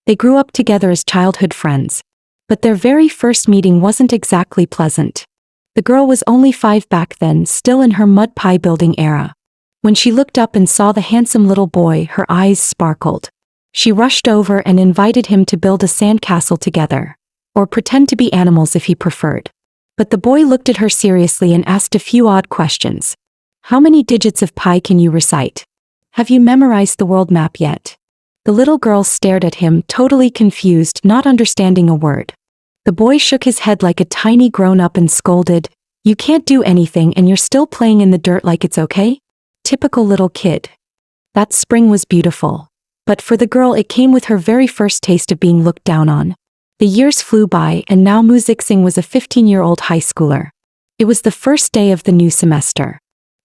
They grew up together as childhood friends. But their very first meeting wasn't exactly pleasant. The girl was only 5 back then, still in her mud pie building era. When she looked up and saw the handsome little boy, her eyes sparkled. She rushed over and invited him to build a sandcastle together. Or pretend to be animals if he preferred. But the boy looked at her seriously and asked a few odd questions. How many digits of pi can you recite? Have you memorized the world map yet? The little girl stared at him, totally confused, not understanding a word. The boy shook his head like a tiny grown-up and scolded, "You can't do anything and you're still playing in the dirt like it's okay? Typical little kid." That spring was beautiful. But for the girl it came with her very first taste of being looked down on. The years flew by and now Mu Zixing was a 15-year-old high schooler. It was the first day of the new semester.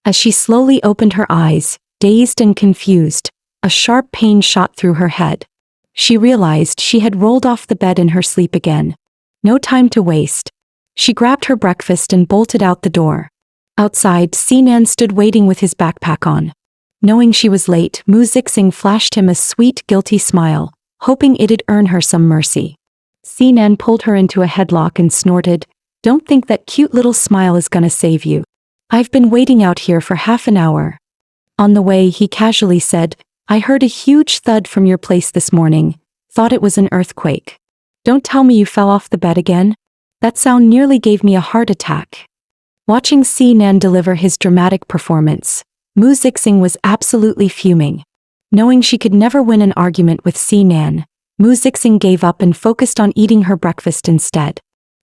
As she slowly opened her eyes, dazed and confused, a sharp pain shot through her head. She realized she had rolled off the bed in her sleep again. No time to waste. She grabbed her breakfast and bolted out the door. Outside, Sinan stood waiting with his backpack on. Knowing she was late, Mu Zixing flashed him a sweet, guilty smile, hoping it'd earn her some mercy. Sinan pulled her into a headlock and snorted, "Don't think that cute little smile is gonna save you. I've been waiting out here for half an hour." On the way, he casually said, "I heard a huge thud from your place this morning. Thought it was an earthquake. Don't tell me you fell off the bed again? That sound nearly gave me a heart attack." Watching Sinan deliver his dramatic performance, Mu Zixing was absolutely fuming. Knowing she could never win an argument with Sinan, Mu Zixing gave up and focused on eating her breakfast instead.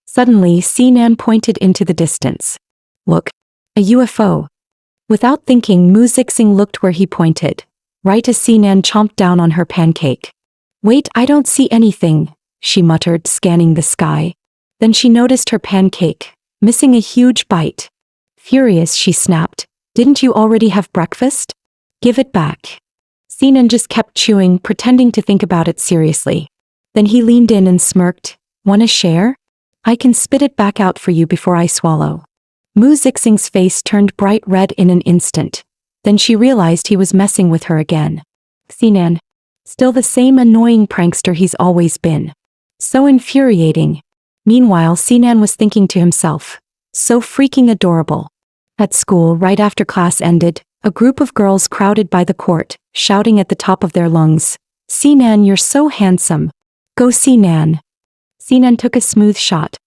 Suddenly, Sinan pointed into the distance. "Look, a UFO." Without thinking, Mu Zixing looked where he pointed, right as Sinan chomped down on her pancake. "Wait, I don't see anything," she muttered, scanning the sky. Then she noticed her pancake, missing a huge bite. Furious, she snapped, "Didn't you already have breakfast? Give it back." Sinan just kept chewing, pretending to think about it seriously. Then he leaned in and smirked, "Wanna share? I can spit it back out for you before I swallow." Mu Zixing's face turned bright red in an instant. Then she realized he was messing with her again. Sinan. Still the same annoying prankster he's always been. So infuriating. Meanwhile, Sinan was thinking to himself, so freaking adorable. At school, right after class ended, a group of girls crowded by the court, shouting at the top of their lungs, "Sinan, you're so handsome. Go Sinan." Sinan took a smooth shot.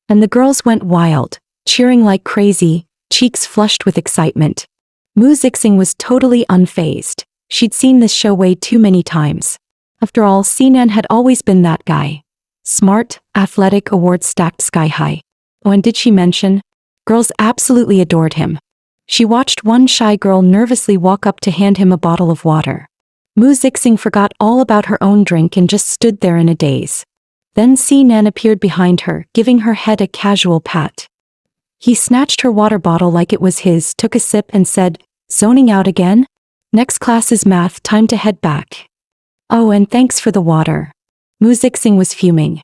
And the girls went wild, cheering like crazy, cheeks flushed with excitement. Mu Zixing was totally unfazed. She'd seen this show way too many times. After all, Sinan had always been that guy. Smart, athletic, awards stacked sky high. Oh, and did she mention? Girls absolutely adored him. She watched one shy girl nervously walk up to hand him a bottle of water. Mu Zixing forgot all about her own drink and just stood there in a daze. Then Sinan appeared behind her, giving her head a casual pat. He snatched her water bottle like it was his, took a sip and said, "Zoning out again? Next class is math, time to head back." "Oh, and thanks for the water." Mu Zixing was fuming.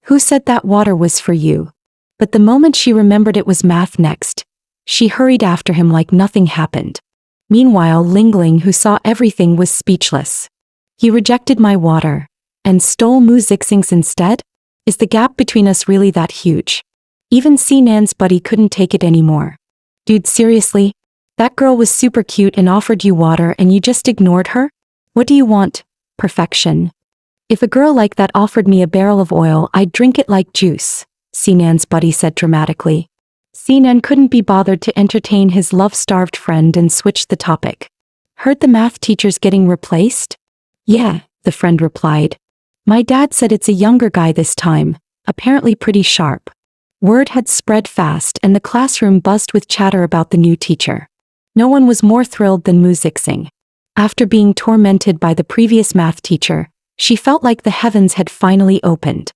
"Who said that water was for you?" But the moment she remembered it was math next, she hurried after him like nothing happened. Meanwhile, Lingling, who saw everything, was speechless. "He rejected my water and stole Mu Zixing's instead? Is the gap between us really that huge?" Even Sinan's buddy couldn't take it anymore. "Dude, seriously? That girl was super cute and offered you water and you just ignored her? What do you want? Perfection. If a girl like that offered me a barrel of oil, I'd drink it like juice," Sinan's buddy said dramatically. Sinan couldn't be bothered to entertain his love-starved friend and switched the topic. "Heard the math teacher's getting replaced?" "Yeah," the friend replied. "My dad said it's a younger guy this time, apparently pretty sharp." Word had spread fast and the classroom buzzed with chatter about the new teacher. No one was more thrilled than Mu Zixing. After being tormented by the previous math teacher, she felt like the heavens had finally opened.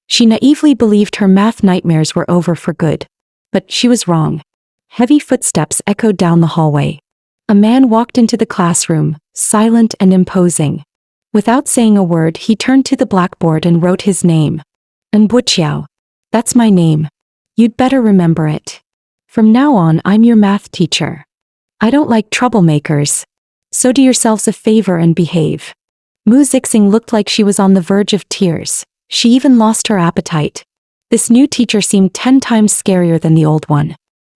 She naively believed her math nightmares were over for good. But she was wrong. Heavy footsteps echoed down the hallway. A man walked into the classroom, silent and imposing. Without saying a word, he turned to the blackboard and wrote his name. "Nbuchiao. That's my name. You'd better remember it. From now on, I'm your math teacher. I don't like troublemakers. So do yourselves a favor and behave." Mu Zixing looked like she was on the verge of tears. She even lost her appetite. This new teacher seemed 10 times scarier than the old one.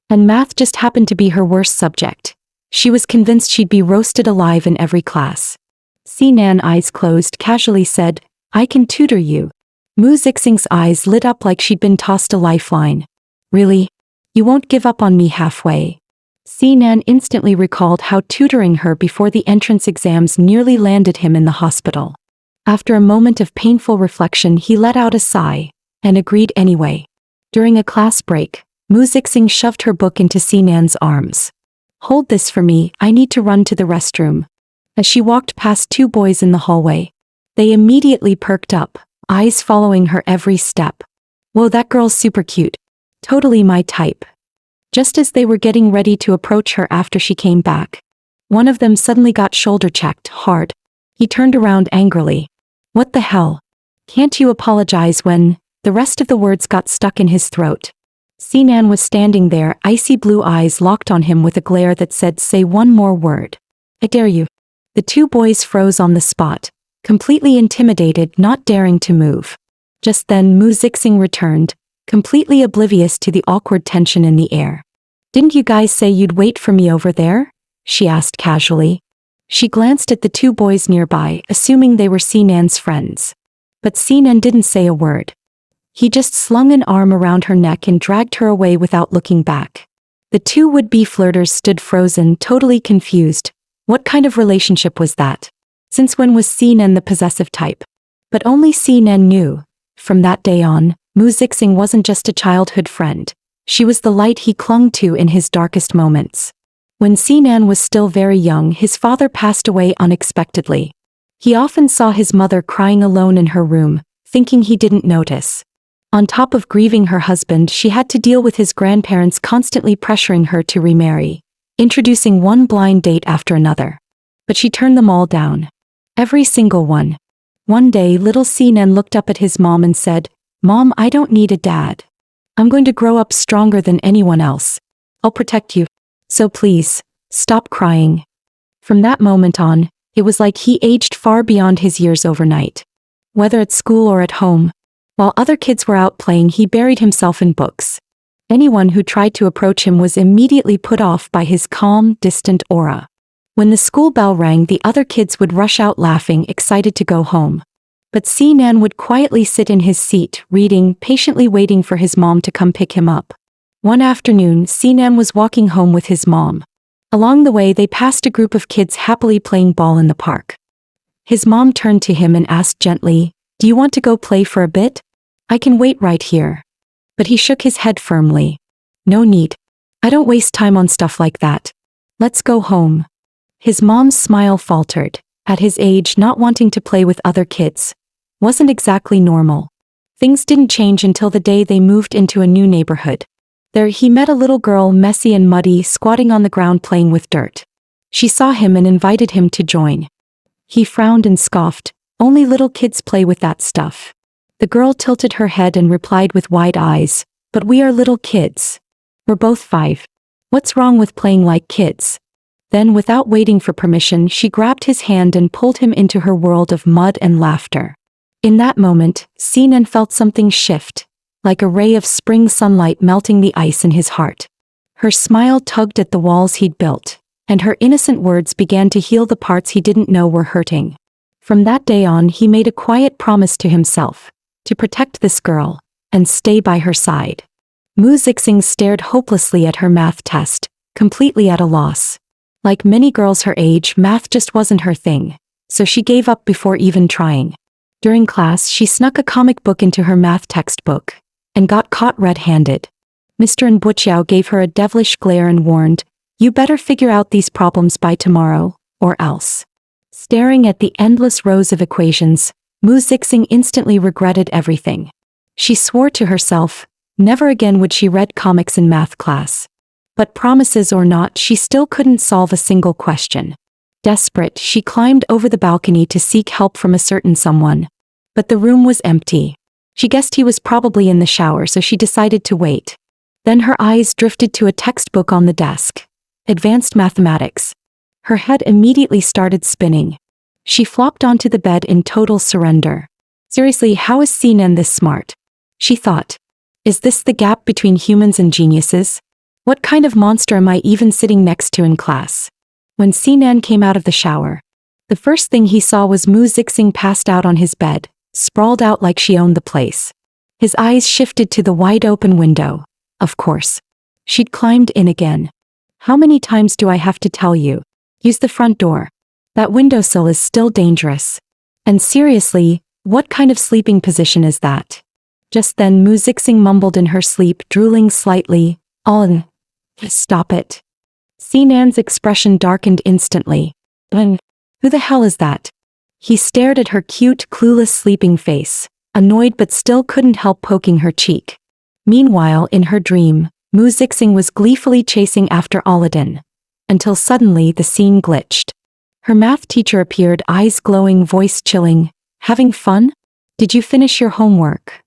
And math just happened to be her worst subject. She was convinced she'd be roasted alive in every class. Sinan, eyes closed, casually said, "I can tutor you." Mu Zixing's eyes lit up like she'd been tossed a lifeline. "Really? You won't give up on me halfway?" Sinan instantly recalled how tutoring her before the entrance exams nearly landed him in the hospital. After a moment of painful reflection, he let out a sigh and agreed anyway. During a class break, Mu Zixing shoved her book into Sinan's arms. "Hold this for me, I need to run to the restroom." As she walked past two boys in the hallway, they immediately perked up, eyes following her every step. "Whoa, that girl's super cute. Totally my type." Just as they were getting ready to approach her after she came back, one of them suddenly got shoulder-checked hard. He turned around angrily. "What the hell? Can't you apologize when—" The rest of the words got stuck in his throat. Sinan was standing there, icy blue eyes locked on him with a glare that said, "Say one more word. I dare you." The two boys froze on the spot, completely intimidated, not daring to move. Just then Mu Zixing returned, completely oblivious to the awkward tension in the air. "Didn't you guys say you'd wait for me over there?" she asked casually. She glanced at the two boys nearby, assuming they were Sinan's friends. But Sinan didn't say a word. He just slung an arm around her neck and dragged her away without looking back. The two would-be flirters stood frozen, totally confused. What kind of relationship was that? Since when was Sinan the possessive type? But only Sinan knew. From that day on, Mu Zixing wasn't just a childhood friend. She was the light he clung to in his darkest moments. When Sinan was still very young, his father passed away unexpectedly. He often saw his mother crying alone in her room, thinking he didn't notice. On top of grieving her husband, she had to deal with his grandparents constantly pressuring her to remarry, introducing one blind date after another. But she turned them all down. Every single one. One day, little Sinan looked up at his mom and said, "Mom, I don't need a dad. I'm going to grow up stronger than anyone else. I'll protect you. So please, stop crying." From that moment on, it was like he aged far beyond his years overnight. Whether at school or at home, while other kids were out playing, he buried himself in books. Anyone who tried to approach him was immediately put off by his calm, distant aura. When the school bell rang, the other kids would rush out laughing, excited to go home. But Sinan would quietly sit in his seat, reading, patiently waiting for his mom to come pick him up. One afternoon, Sinan was walking home with his mom. Along the way, they passed a group of kids happily playing ball in the park. His mom turned to him and asked gently, "Do you want to go play for a bit? I can wait right here." But he shook his head firmly. "No need. I don't waste time on stuff like that. Let's go home." His mom's smile faltered. At his age, not wanting to play with other kids wasn't exactly normal. Things didn't change until the day they moved into a new neighborhood. There he met a little girl, messy and muddy, squatting on the ground playing with dirt. She saw him and invited him to join. He frowned and scoffed, "Only little kids play with that stuff." The girl tilted her head and replied with wide eyes, "But we are little kids. We're both 5. What's wrong with playing like kids?" Then, without waiting for permission, she grabbed his hand and pulled him into her world of mud and laughter. In that moment, Sinan felt something shift, like a ray of spring sunlight melting the ice in his heart. Her smile tugged at the walls he'd built, and her innocent words began to heal the parts he didn't know were hurting. From that day on, he made a quiet promise to himself, to protect this girl, and stay by her side. Mu Zixing stared hopelessly at her math test, completely at a loss. Like many girls her age, math just wasn't her thing, so she gave up before even trying. During class, she snuck a comic book into her math textbook, and got caught red-handed. Mr. Nbuchiao gave her a devilish glare and warned, "You better figure out these problems by tomorrow, or else." Staring at the endless rows of equations, Mu Zixing instantly regretted everything. She swore to herself, never again would she read comics in math class. But promises or not, she still couldn't solve a single question. Desperate, she climbed over the balcony to seek help from a certain someone. But the room was empty. She guessed he was probably in the shower, so she decided to wait. Then her eyes drifted to a textbook on the desk. Advanced Mathematics. Her head immediately started spinning. She flopped onto the bed in total surrender. Seriously, how is Sinan this smart? She thought. Is this the gap between humans and geniuses? What kind of monster am I even sitting next to in class? When Sinan came out of the shower, the first thing he saw was Mu Zixing passed out on his bed, sprawled out like she owned the place. His eyes shifted to the wide-open window. Of course. She'd climbed in again. How many times do I have to tell you? Use the front door. That windowsill is still dangerous. And seriously, what kind of sleeping position is that? Just then Mu Zixing mumbled in her sleep, drooling slightly. Stop it. Sinan's expression darkened instantly. Who the hell is that? He stared at her cute, clueless sleeping face, annoyed but still couldn't help poking her cheek. Meanwhile, in her dream, Mu Zixing was gleefully chasing after Aladdin. Until suddenly the scene glitched. Her math teacher appeared, eyes glowing, voice chilling. Having fun? Did you finish your homework?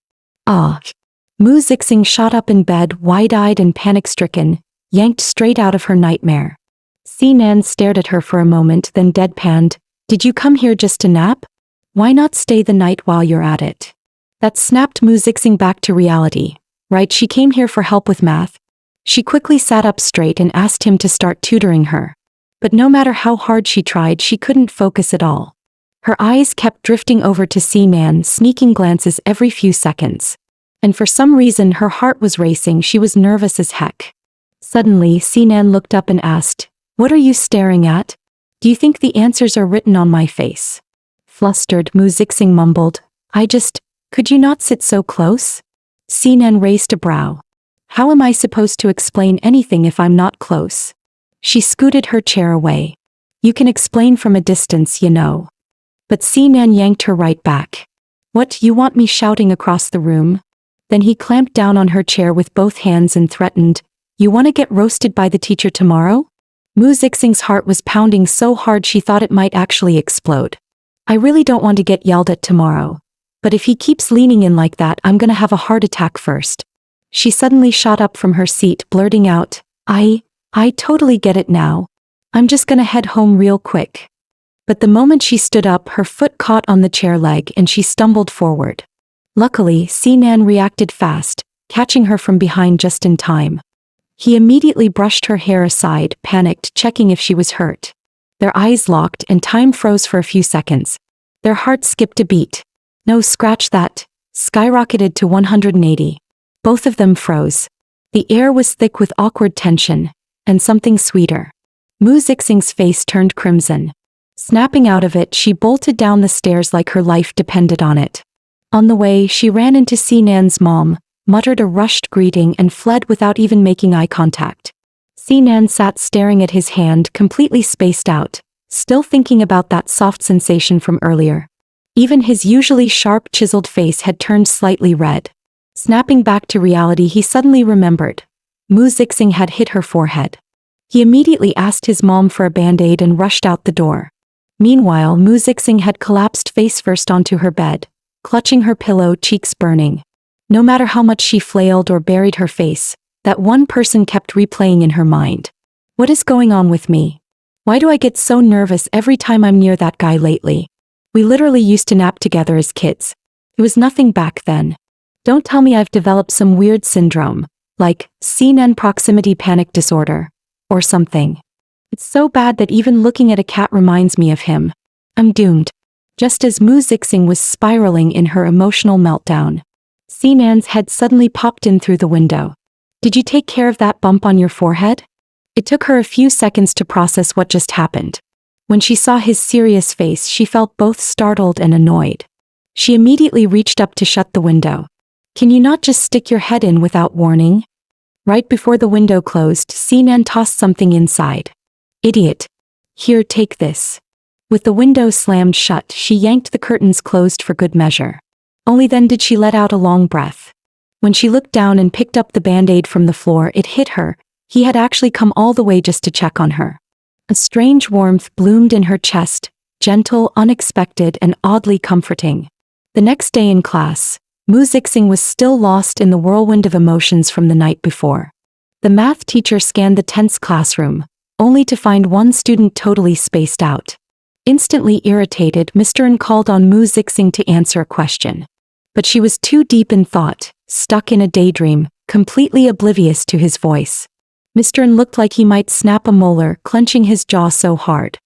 Mu Zixing shot up in bed, wide-eyed and panic-stricken, yanked straight out of her nightmare. Sinan stared at her for a moment, then deadpanned. Did you come here just to nap? Why not stay the night while you're at it? That snapped Mu Zixing back to reality. Right, she came here for help with math. She quickly sat up straight and asked him to start tutoring her. But no matter how hard she tried, she couldn't focus at all. Her eyes kept drifting over to Sinan, sneaking glances every few seconds. And for some reason her heart was racing, she was nervous as heck. Suddenly, Sinan looked up and asked, "What are you staring at? Do you think the answers are written on my face?" Flustered, Mu Zixing mumbled, could you not sit so close? Sinan raised a brow. How am I supposed to explain anything if I'm not close? She scooted her chair away. You can explain from a distance, you know. But Sinan yanked her right back. What, you want me shouting across the room? Then he clamped down on her chair with both hands and threatened, you want to get roasted by the teacher tomorrow? Mu Zixing's heart was pounding so hard she thought it might actually explode. I really don't want to get yelled at tomorrow. But if he keeps leaning in like that, I'm gonna have a heart attack first. She suddenly shot up from her seat, blurting out, I totally get it now. I'm just gonna head home real quick. But the moment she stood up, her foot caught on the chair leg and she stumbled forward. Luckily, Sinan reacted fast, catching her from behind just in time. He immediately brushed her hair aside, panicked, checking if she was hurt. Their eyes locked and time froze for a few seconds. Their hearts skipped a beat. No, scratch that. Skyrocketed to 180. Both of them froze. The air was thick with awkward tension, and something sweeter. Mu Zixing's face turned crimson. Snapping out of it, she bolted down the stairs like her life depended on it. On the way, she ran into Sinan's mom, muttered a rushed greeting and fled without even making eye contact. Sinan sat staring at his hand, completely spaced out, still thinking about that soft sensation from earlier. Even his usually sharp, chiseled face had turned slightly red. Snapping back to reality, he suddenly remembered. Mu Zixing had hit her forehead. He immediately asked his mom for a band-aid and rushed out the door. Meanwhile, Mu Zixing had collapsed face first onto her bed, clutching her pillow, cheeks burning. No matter how much she flailed or buried her face, that one person kept replaying in her mind. What is going on with me? Why do I get so nervous every time I'm near that guy lately? We literally used to nap together as kids. It was nothing back then. Don't tell me I've developed some weird syndrome, like Sinan proximity panic disorder, or something. It's so bad that even looking at a cat reminds me of him. I'm doomed. Just as Mu Zixing was spiraling in her emotional meltdown, Sinan's head suddenly popped in through the window. Did you take care of that bump on your forehead? It took her a few seconds to process what just happened. When she saw his serious face, she felt both startled and annoyed. She immediately reached up to shut the window. Can you not just stick your head in without warning? Right before the window closed, Sinan tossed something inside. Idiot. Here, take this. With the window slammed shut, she yanked the curtains closed for good measure. Only then did she let out a long breath. When she looked down and picked up the band-aid from the floor, it hit her. He had actually come all the way just to check on her. A strange warmth bloomed in her chest, gentle, unexpected, and oddly comforting. The next day in class, Mu Zixing was still lost in the whirlwind of emotions from the night before. The math teacher scanned the tense classroom, only to find one student totally spaced out. Instantly irritated, Mr. N called on Mu Zixing to answer a question. But she was too deep in thought, stuck in a daydream, completely oblivious to his voice. Mr. N looked like he might snap a molar, clenching his jaw so hard.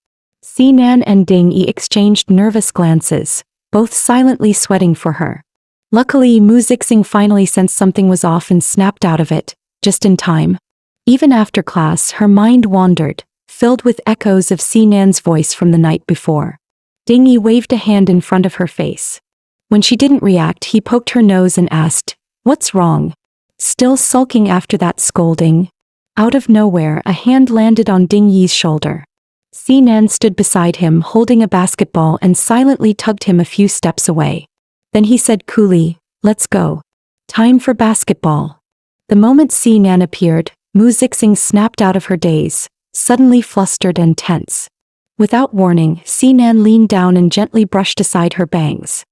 Sinan and Ding Yi exchanged nervous glances, both silently sweating for her. Luckily, Mu Zixing finally sensed something was off and snapped out of it, just in time. Even after class, her mind wandered, filled with echoes of Sinan's voice from the night before. Ding Yi waved a hand in front of her face. When she didn't react, he poked her nose and asked, "What's wrong? Still sulking after that scolding?" Out of nowhere, a hand landed on Ding Yi's shoulder. Sinan stood beside him holding a basketball and silently tugged him a few steps away. Then he said coolly, "Let's go. Time for basketball." The moment Sinan appeared, Mu Zixing snapped out of her daze, suddenly flustered and tense. Without warning, Sinan leaned down and gently brushed aside her bangs.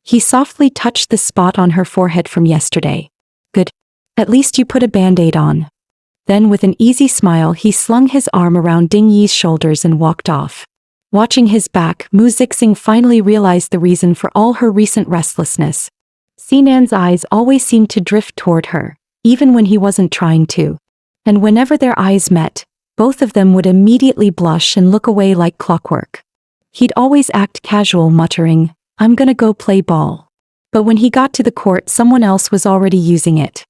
He softly touched the spot on her forehead from yesterday. "Good. At least you put a band-aid on." Then with an easy smile he slung his arm around Ding Yi's shoulders and walked off. Watching his back, Mu Zixing finally realized the reason for all her recent restlessness. Sinan's eyes always seemed to drift toward her, even when he wasn't trying to. And whenever their eyes met, both of them would immediately blush and look away like clockwork. He'd always act casual, muttering, "I'm gonna go play ball." But when he got to the court, someone else was already using it.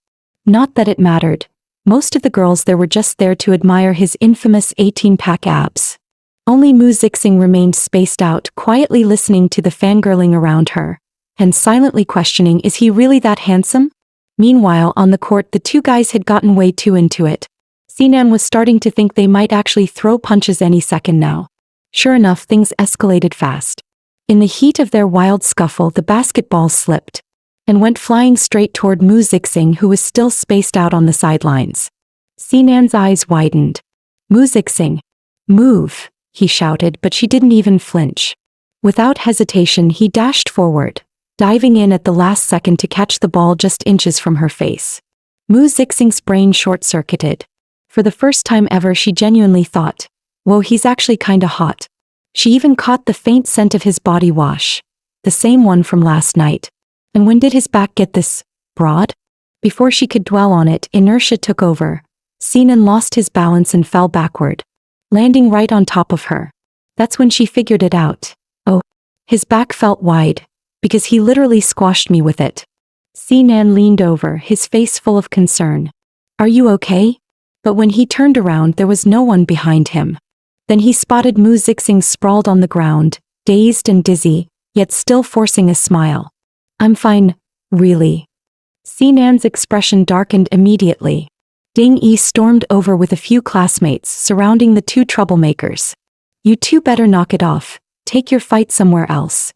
Not that it mattered. Most of the girls there were just there to admire his infamous 18-pack abs. Only Mu Zixing remained spaced out, quietly listening to the fangirling around her, and silently questioning, is he really that handsome? Meanwhile, on the court, the two guys had gotten way too into it. Sinan was starting to think they might actually throw punches any second now. Sure enough, things escalated fast. In the heat of their wild scuffle, the basketball slipped and went flying straight toward Mu Zixing, who was still spaced out on the sidelines. Sinan's eyes widened. "Mu Zixing, move," he shouted, but she didn't even flinch. Without hesitation, he dashed forward, diving in at the last second to catch the ball just inches from her face. Mu Zixing's brain short-circuited. For the first time ever, she genuinely thought, "Whoa, he's actually kinda hot." She even caught the faint scent of his body wash, the same one from last night. And when did his back get this broad? Before she could dwell on it, inertia took over. Sinan lost his balance and fell backward, landing right on top of her. That's when she figured it out. Oh, his back felt wide, because he literally squashed me with it. Sinan leaned over, his face full of concern. "Are you okay?" But when he turned around, there was no one behind him. Then he spotted Mu Zixing sprawled on the ground, dazed and dizzy, yet still forcing a smile. "I'm fine, really." Sinan's expression darkened immediately. Ding Yi stormed over with a few classmates, surrounding the two troublemakers. "You two better knock it off. Take your fight somewhere else."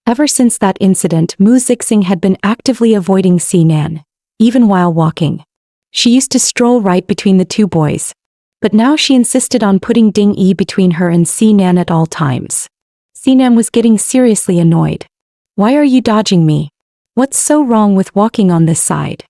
Ever since that incident, Mu Zixing had been actively avoiding Sinan, even while walking. She used to stroll right between the two boys. But now she insisted on putting Ding Yi between her and Sinan at all times. Sinan was getting seriously annoyed. "Why are you dodging me? What's so wrong with walking on this side?"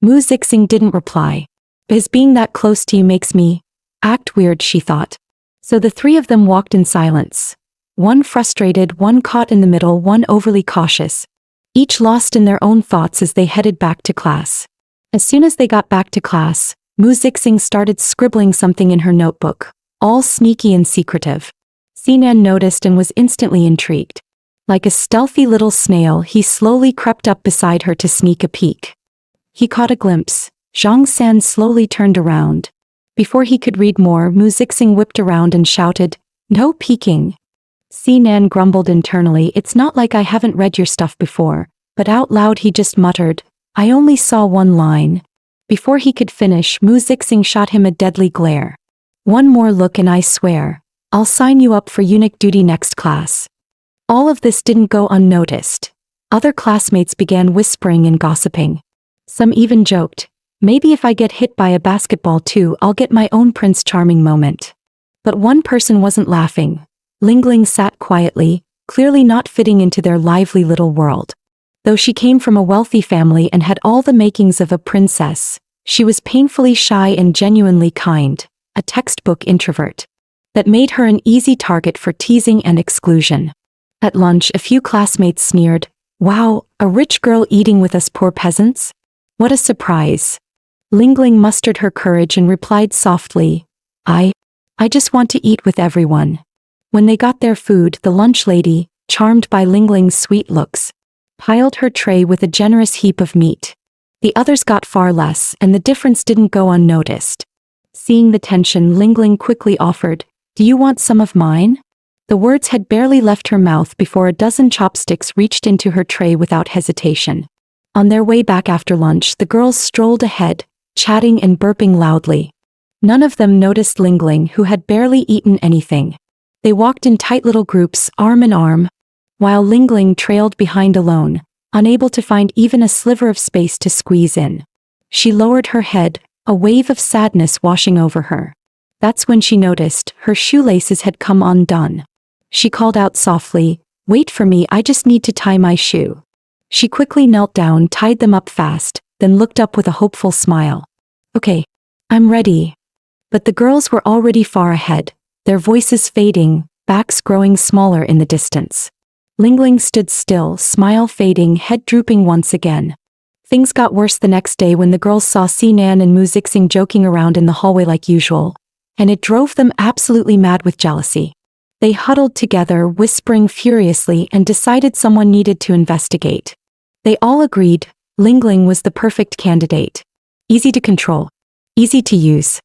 Mu Zixing didn't reply. "Because being that close to you makes me act weird," she thought. So the three of them walked in silence. One frustrated, one caught in the middle, one overly cautious. Each lost in their own thoughts as they headed back to class. As soon as they got back to class, Mu Zixing started scribbling something in her notebook, all sneaky and secretive. Sinan noticed and was instantly intrigued. Like a stealthy little snail, he slowly crept up beside her to sneak a peek. He caught a glimpse. Zhang San slowly turned around. Before he could read more, Mu Zixing whipped around and shouted, "No peeking." Sinan grumbled internally, "It's not like I haven't read your stuff before," but out loud he just muttered, "I only saw one line." Before he could finish, Mu Zixing shot him a deadly glare. "One more look and I swear, I'll sign you up for eunuch duty next class." All of this didn't go unnoticed. Other classmates began whispering and gossiping. Some even joked, "Maybe if I get hit by a basketball too, I'll get my own Prince Charming moment." But one person wasn't laughing. Lingling sat quietly, clearly not fitting into their lively little world. Though she came from a wealthy family and had all the makings of a princess, she was painfully shy and genuinely kind, a textbook introvert. that made her an easy target for teasing and exclusion. At lunch, a few classmates sneered, "Wow, a rich girl eating with us poor peasants? What a surprise." Lingling mustered her courage and replied softly, I just want to eat with everyone." When they got their food, the lunch lady, charmed by Lingling's sweet looks, piled her tray with a generous heap of meat. The others got far less, and the difference didn't go unnoticed. Seeing the tension, Lingling quickly offered, "Do you want some of mine?" The words had barely left her mouth before a dozen chopsticks reached into her tray without hesitation. On their way back after lunch, the girls strolled ahead, chatting and burping loudly. None of them noticed Lingling, who had barely eaten anything. They walked in tight little groups, arm in arm, while Lingling trailed behind alone, unable to find even a sliver of space to squeeze in. She lowered her head, a wave of sadness washing over her. That's when she noticed her shoelaces had come undone. She called out softly, "Wait for me, I just need to tie my shoe." She quickly knelt down, tied them up fast, then looked up with a hopeful smile. "Okay, I'm ready." But the girls were already far ahead, their voices fading, backs growing smaller in the distance. Lingling stood still, smile fading, head drooping once again. Things got worse the next day when the girls saw Sinan and Mu Zixing joking around in the hallway like usual, and it drove them absolutely mad with jealousy. They huddled together, whispering furiously, and decided someone needed to investigate. They all agreed Lingling was the perfect candidate. Easy to control, easy to use.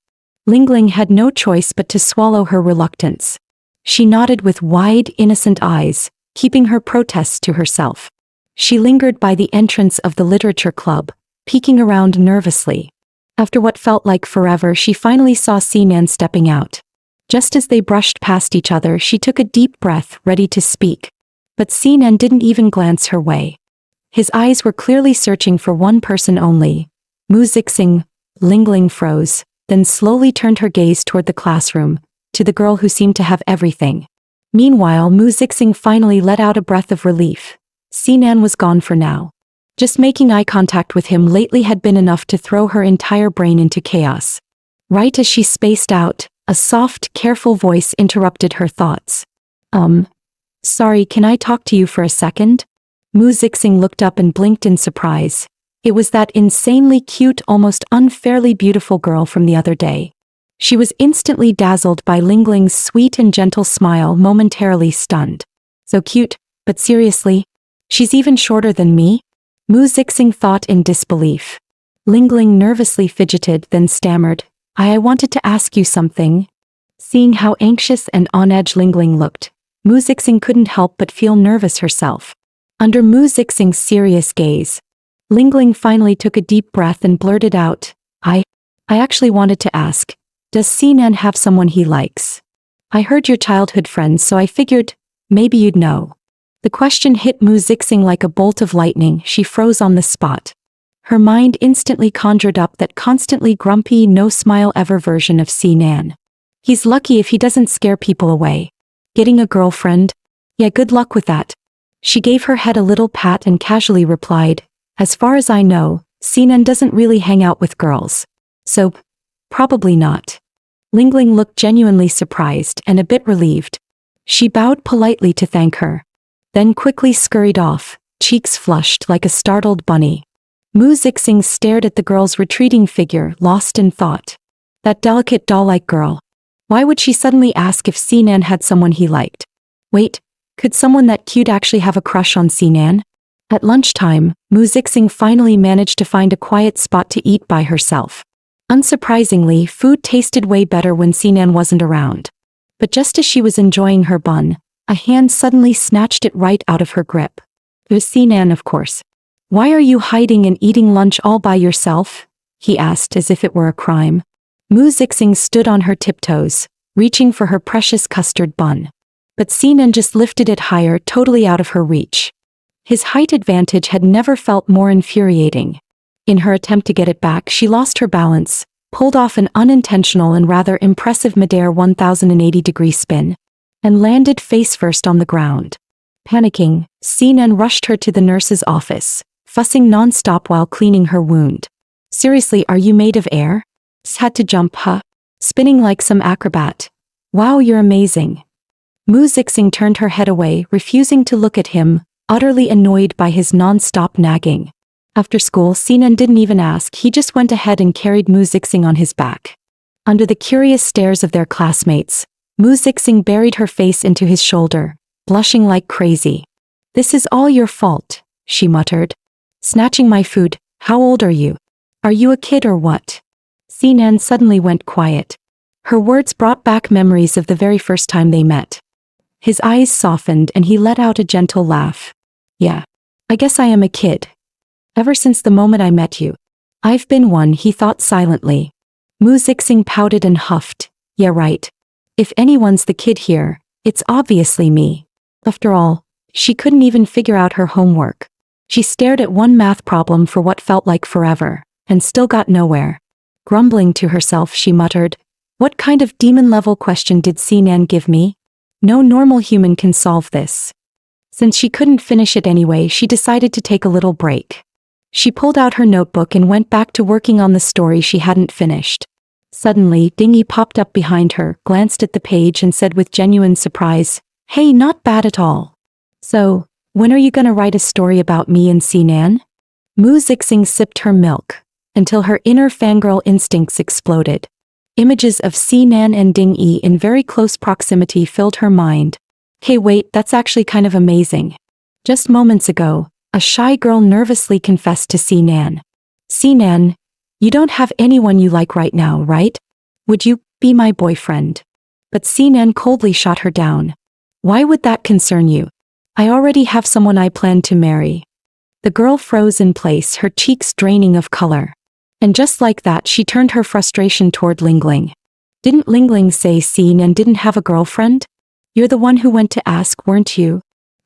Lingling had no choice but to swallow her reluctance. She nodded with wide, innocent eyes, keeping her protests to herself. She lingered by the entrance of the literature club, peeking around nervously. After what felt like forever, she finally saw Sinan stepping out. Just as they brushed past each other, she took a deep breath, ready to speak. But Sinan didn't even glance her way. His eyes were clearly searching for one person only, Mu Zixing. Lingling froze, then slowly turned her gaze toward the classroom, to the girl who seemed to have everything. Meanwhile, Mu Zixing finally let out a breath of relief. Sinan was gone for now. Just making eye contact with him lately had been enough to throw her entire brain into chaos. Right as she spaced out, a soft, careful voice interrupted her thoughts. Sorry, can I talk to you for a second?" Mu Zixing looked up and blinked in surprise. It was that insanely cute, almost unfairly beautiful girl from the other day. She was instantly dazzled by Lingling's sweet and gentle smile, momentarily stunned. "So cute, but seriously? She's even shorter than me?" Mu Zixing thought in disbelief. Lingling nervously fidgeted, then stammered, I wanted to ask you something." Seeing how anxious and on edge Lingling looked, Mu Zixing couldn't help but feel nervous herself. Under Mu Zixing's serious gaze, Lingling finally took a deep breath and blurted out, I actually wanted to ask, does Sinan have someone he likes? I heard your childhood friends, so I figured, maybe you'd know." The question hit Mu Zixing like a bolt of lightning. She froze on the spot. Her mind instantly conjured up that constantly grumpy, no-smile-ever version of Sinan. He's lucky if he doesn't scare people away. Getting a girlfriend? Yeah, good luck with that. She gave her head a little pat and casually replied, as far as I know, Sinan doesn't really hang out with girls. So, probably not. Lingling looked genuinely surprised and a bit relieved. She bowed politely to thank her, then quickly scurried off, cheeks flushed like a startled bunny. Mu Zixing stared at the girl's retreating figure, lost in thought. That delicate doll-like girl. Why would she suddenly ask if Sinan had someone he liked? Wait, could someone that cute actually have a crush on Sinan? At lunchtime, Mu Zixing finally managed to find a quiet spot to eat by herself. Unsurprisingly, food tasted way better when Sinan wasn't around. But just as she was enjoying her bun, a hand suddenly snatched it right out of her grip. It was Sinan, of course. "Why are you hiding and eating lunch all by yourself?" he asked as if it were a crime. Mu Zixing stood on her tiptoes, reaching for her precious custard bun. But Sinan just lifted it higher, totally out of her reach. His height advantage had never felt more infuriating. In her attempt to get it back, she lost her balance, pulled off an unintentional and rather impressive midair 1,080-degree spin, and landed face-first on the ground. Panicking, Sinan rushed her to the nurse's office, fussing non-stop while cleaning her wound. "Seriously, are you made of air?" Had to jump, huh? Spinning like some acrobat. Wow, you're amazing. Mu Zixing turned her head away, refusing to look at him, utterly annoyed by his non-stop nagging. After school, Sinan didn't even ask, he just went ahead and carried Mu Zixing on his back. Under the curious stares of their classmates, Mu Zixing buried her face into his shoulder, blushing like crazy. "This is all your fault," she muttered. "Snatching my food, how old are you? Are you a kid or what?" Sinan suddenly went quiet. Her words brought back memories of the very first time they met. His eyes softened and he let out a gentle laugh. "Yeah, I guess I am a kid. Ever since the moment I met you. I've been one," he thought silently. Mu Zixing pouted and huffed. "Yeah, right. If anyone's the kid here, it's obviously me." After all, she couldn't even figure out her homework. She stared at one math problem for what felt like forever, and still got nowhere. Grumbling to herself, she muttered, "What kind of demon-level question did Sinan give me? No normal human can solve this." Since she couldn't finish it anyway, she decided to take a little break. She pulled out her notebook and went back to working on the story she hadn't finished. Suddenly, Dingy popped up behind her, glanced at the page and said with genuine surprise, "Hey, not bad at all. So, when are you gonna write a story about me and Sinan?" Mu Zixing sipped her milk, until her inner fangirl instincts exploded. Images of Sinan and Ding-yi in very close proximity filled her mind. "Hey wait, that's actually kind of amazing. Just moments ago, a shy girl nervously confessed to Sinan. Sinan, you don't have anyone you like right now, right? Would you be my boyfriend?" But Sinan coldly shot her down. "Why would that concern you? I already have someone I plan to marry." The girl froze in place, her cheeks draining of color. And just like that, she turned her frustration toward Lingling. "Didn't Lingling say Sinan didn't have a girlfriend? You're the one who went to ask, weren't you?"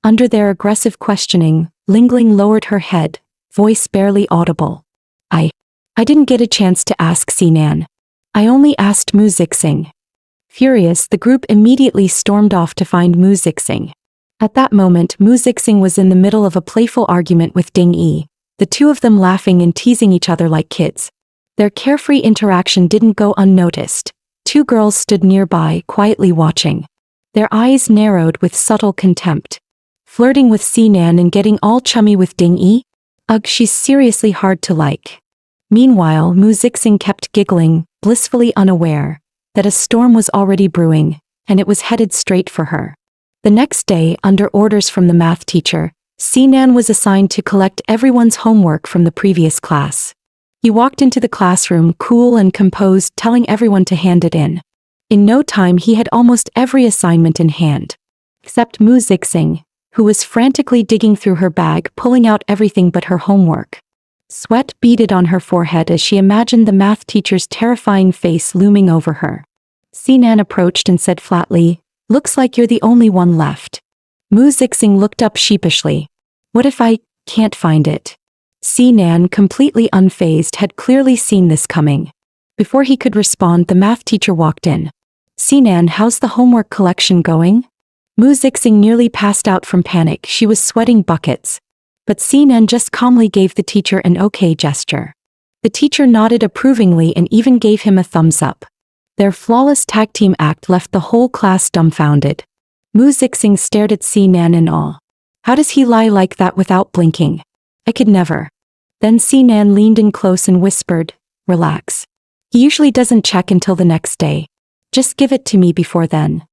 Under their aggressive questioning, Lingling lowered her head, voice barely audible. I didn't get a chance to ask Sinan. I only asked Mu Zixing." Furious, the group immediately stormed off to find Mu Zixing. At that moment, Mu Zixing was in the middle of a playful argument with Ding-yi, the two of them laughing and teasing each other like kids. Their carefree interaction didn't go unnoticed. Two girls stood nearby, quietly watching. Their eyes narrowed with subtle contempt. Flirting with Sinan and getting all chummy with Ding-yi? Ugh, she's seriously hard to like. Meanwhile, Mu Zixing kept giggling, blissfully unaware that a storm was already brewing, and it was headed straight for her. The next day, under orders from the math teacher, Sinan was assigned to collect everyone's homework from the previous class. He walked into the classroom, cool and composed, telling everyone to hand it in. In no time he had almost every assignment in hand. Except Mu Zixing, who was frantically digging through her bag, pulling out everything but her homework. Sweat beaded on her forehead as she imagined the math teacher's terrifying face looming over her. Sinan approached and said flatly, "Looks like you're the only one left." Mu Zixing looked up sheepishly. "What if I can't find it?" Sinan, completely unfazed, had clearly seen this coming. Before he could respond, the math teacher walked in. "Sinan, how's the homework collection going?" Mu Zixing nearly passed out from panic. She was sweating buckets. But Sinan just calmly gave the teacher an okay gesture. The teacher nodded approvingly and even gave him a thumbs up. Their flawless tag team act left the whole class dumbfounded. Mu Zixing stared at Sinan in awe. How does he lie like that without blinking? I could never. Then Sinan leaned in close and whispered, "Relax. He usually doesn't check until the next day. Just give it to me before then."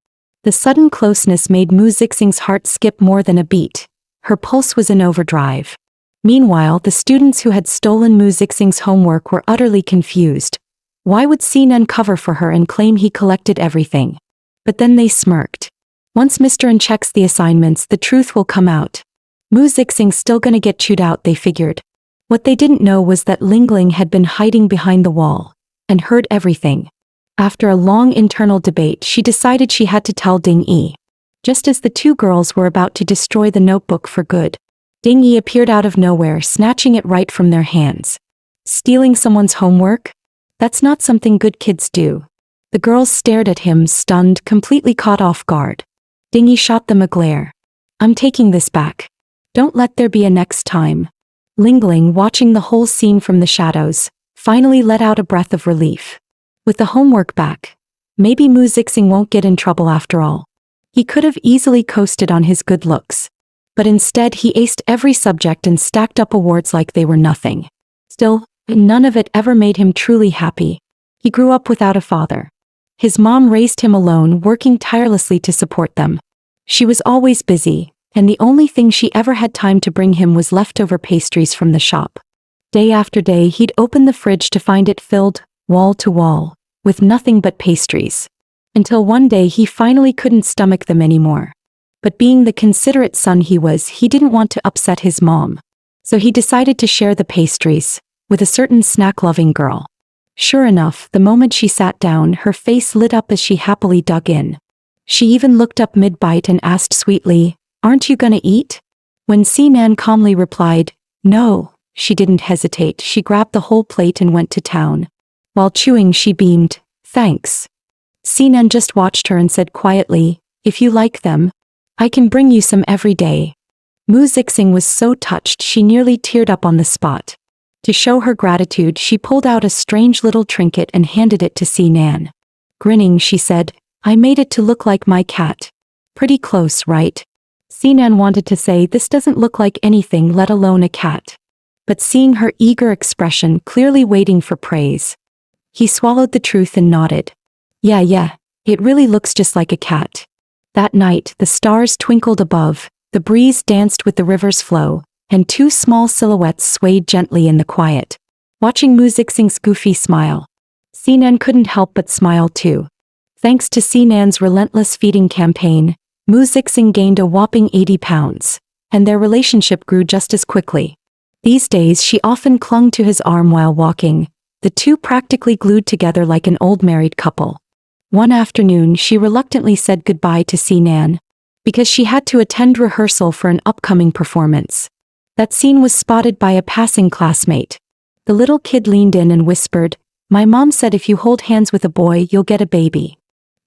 The sudden closeness made Mu Zixing's heart skip more than a beat. Her pulse was in overdrive. Meanwhile, the students who had stolen Mu Zixing's homework were utterly confused. Why would Sinan cover for her and claim he collected everything? But then they smirked. Once Mr. N checks the assignments, the truth will come out. Mu Zixing's still gonna get chewed out, they figured. What they didn't know was that Lingling had been hiding behind the wall and heard everything. After a long internal debate, she decided she had to tell Ding-yi. Just as the two girls were about to destroy the notebook for good, Ding-yi appeared out of nowhere, snatching it right from their hands. Stealing someone's homework? That's not something good kids do. The girls stared at him, stunned, completely caught off guard. Ding-yi shot them a glare. "I'm taking this back. Don't let there be a next time." Lingling, watching the whole scene from the shadows, finally let out a breath of relief. With the homework back, Maybe Mu Zixing won't get in trouble after all. He could have easily coasted on his good looks. But instead he aced every subject and stacked up awards like they were nothing. Still, none of it ever made him truly happy. He grew up without a father. His mom raised him alone, working tirelessly to support them. She was always busy, and the only thing she ever had time to bring him was leftover pastries from the shop. Day after day he'd open the fridge to find it filled, wall to wall, with nothing but pastries. Until one day he finally couldn't stomach them anymore. But being the considerate son he was, he didn't want to upset his mom. So he decided to share the pastries with a certain snack-loving girl. Sure enough, the moment she sat down, her face lit up as she happily dug in. She even looked up mid-bite and asked sweetly, "Aren't you gonna eat?" When Sinan calmly replied, "No," she didn't hesitate. She grabbed the whole plate and went to town. While chewing, she beamed, "Thanks." Sinan just watched her and said quietly, "If you like them, I can bring you some every day." Mu Zixing was so touched she nearly teared up on the spot. To show her gratitude, she pulled out a strange little trinket and handed it to Sinan. Grinning, she said, "I made it to look like my cat. Pretty close, right?" Sinan wanted to say, "This doesn't look like anything, let alone a cat." But seeing her eager expression, clearly waiting for praise, he swallowed the truth and nodded. Yeah, it really looks just like a cat." That night, the stars twinkled above, the breeze danced with the river's flow, and two small silhouettes swayed gently in the quiet. Watching Mu Zixing's goofy smile, Sinan couldn't help but smile too. Thanks to Sinan's relentless feeding campaign, Mu Zixing gained a whopping 80 pounds, and their relationship grew just as quickly. These days she often clung to his arm while walking, the two practically glued together like an old married couple. One afternoon she reluctantly said goodbye to Sinan, because she had to attend rehearsal for an upcoming performance. That scene was spotted by a passing classmate. The little kid leaned in and whispered, "My mom said if you hold hands with a boy you'll get a baby."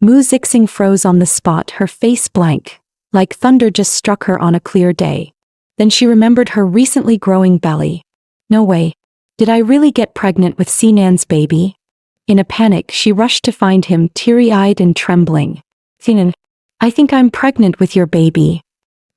Mu Zixing froze on the spot, her face blank, like thunder just struck her on a clear day. Then she remembered her recently growing belly. No way. Did I really get pregnant with Sinan's baby? In a panic, she rushed to find him, teary-eyed and trembling. "Sinan, I think I'm pregnant with your baby."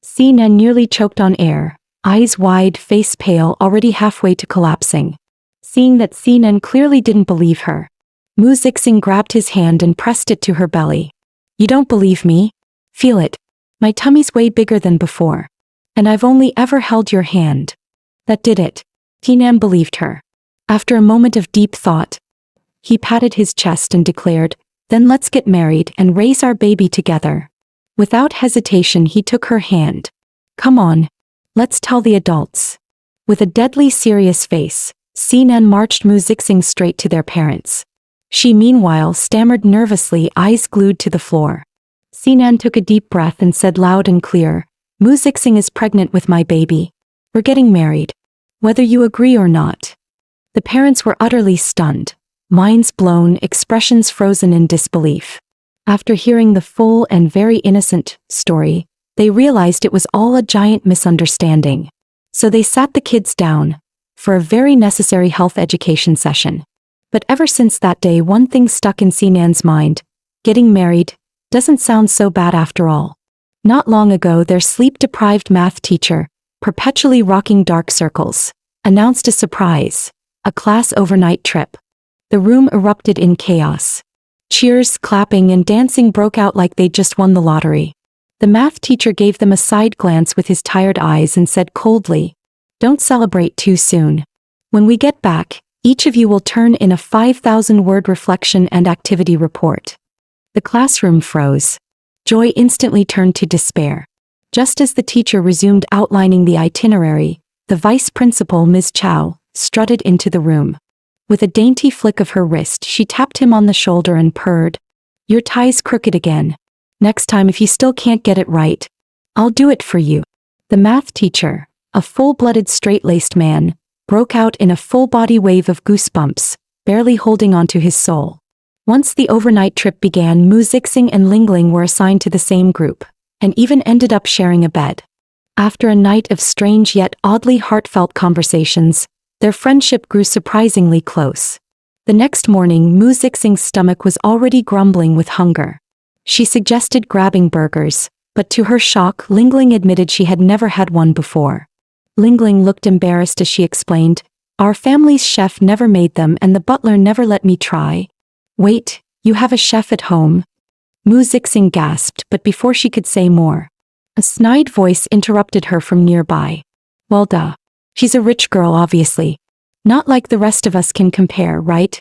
Sinan nearly choked on air, eyes wide, face pale, already halfway to collapsing. Seeing that Sinan clearly didn't believe her, Mu Zixing grabbed his hand and pressed it to her belly. "You don't believe me? Feel it. My tummy's way bigger than before. And I've only ever held your hand." That did it. Sinan believed her. After a moment of deep thought, he patted his chest and declared, "Then let's get married and raise our baby together." Without hesitation he took her hand. "Come on. Let's tell the adults." With a deadly serious face, Sinan marched Mu Zixing straight to their parents. She meanwhile stammered nervously, eyes glued to the floor. Sinan took a deep breath and said loud and clear, "Mu Zixing is pregnant with my baby. We're getting married. Whether you agree or not." The parents were utterly stunned, minds blown, expressions frozen in disbelief. After hearing the full and very innocent story, they realized it was all a giant misunderstanding. So they sat the kids down for a very necessary health education session. But ever since that day, one thing stuck in Sinan's mind: getting married doesn't sound so bad after all. Not long ago, their sleep-deprived math teacher, perpetually rocking dark circles, announced a surprise: a class overnight trip. The room erupted in chaos. Cheers, clapping, and dancing broke out like they'd just won the lottery. The math teacher gave them a side glance with his tired eyes and said coldly, "Don't celebrate too soon. When we get back, each of you will turn in a 5,000-word reflection and activity report." The classroom froze. Joy instantly turned to despair. Just as the teacher resumed outlining the itinerary, the vice principal, Ms. Chow, strutted into the room. With a dainty flick of her wrist, she tapped him on the shoulder and purred, "Your tie's crooked again. Next time, if you still can't get it right, I'll do it for you." The math teacher, a full-blooded straight-laced man, broke out in a full-body wave of goosebumps, barely holding onto his soul. Once the overnight trip began, Mu Zixing and Lingling were assigned to the same group, and even ended up sharing a bed. After a night of strange yet oddly heartfelt conversations, their friendship grew surprisingly close. The next morning, Mu Zixing's stomach was already grumbling with hunger. She suggested grabbing burgers, but to her shock, Lingling admitted she had never had one before. Lingling looked embarrassed as she explained, "Our family's chef never made them and the butler never let me try." "Wait, you have a chef at home?" Mu Zixing gasped, but before she could say more, a snide voice interrupted her from nearby. "Well duh. She's a rich girl obviously. Not like the rest of us can compare, right?"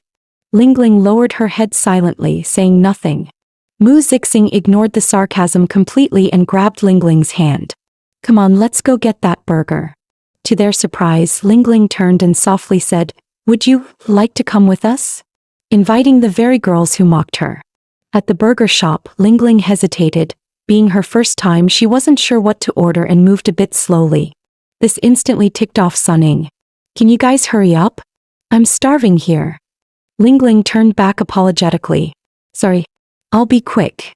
Lingling lowered her head silently, saying nothing. Mu Zixing ignored the sarcasm completely and grabbed Lingling's hand. "Come on, let's go get that burger." To their surprise, Lingling turned and softly said, "Would you like to come with us?" Inviting the very girls who mocked her. At the burger shop, Lingling hesitated. Being her first time, she wasn't sure what to order and moved a bit slowly. This instantly ticked off Suning. "Can you guys hurry up? I'm starving here." Lingling turned back apologetically. "Sorry, I'll be quick."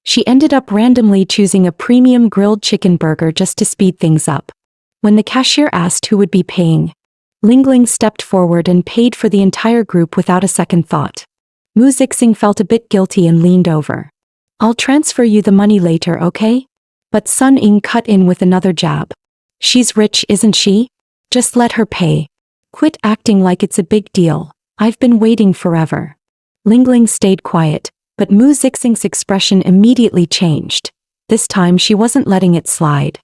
She ended up randomly choosing a premium grilled chicken burger just to speed things up. When the cashier asked who would be paying, Lingling stepped forward and paid for the entire group without a second thought. Mu Zixing felt a bit guilty and leaned over. "I'll transfer you the money later, okay?" But Sun Ying cut in with another jab. "She's rich, isn't she? Just let her pay. Quit acting like it's a big deal. I've been waiting forever." Lingling stayed quiet, but Mu Zixing's expression immediately changed. This time she wasn't letting it slide.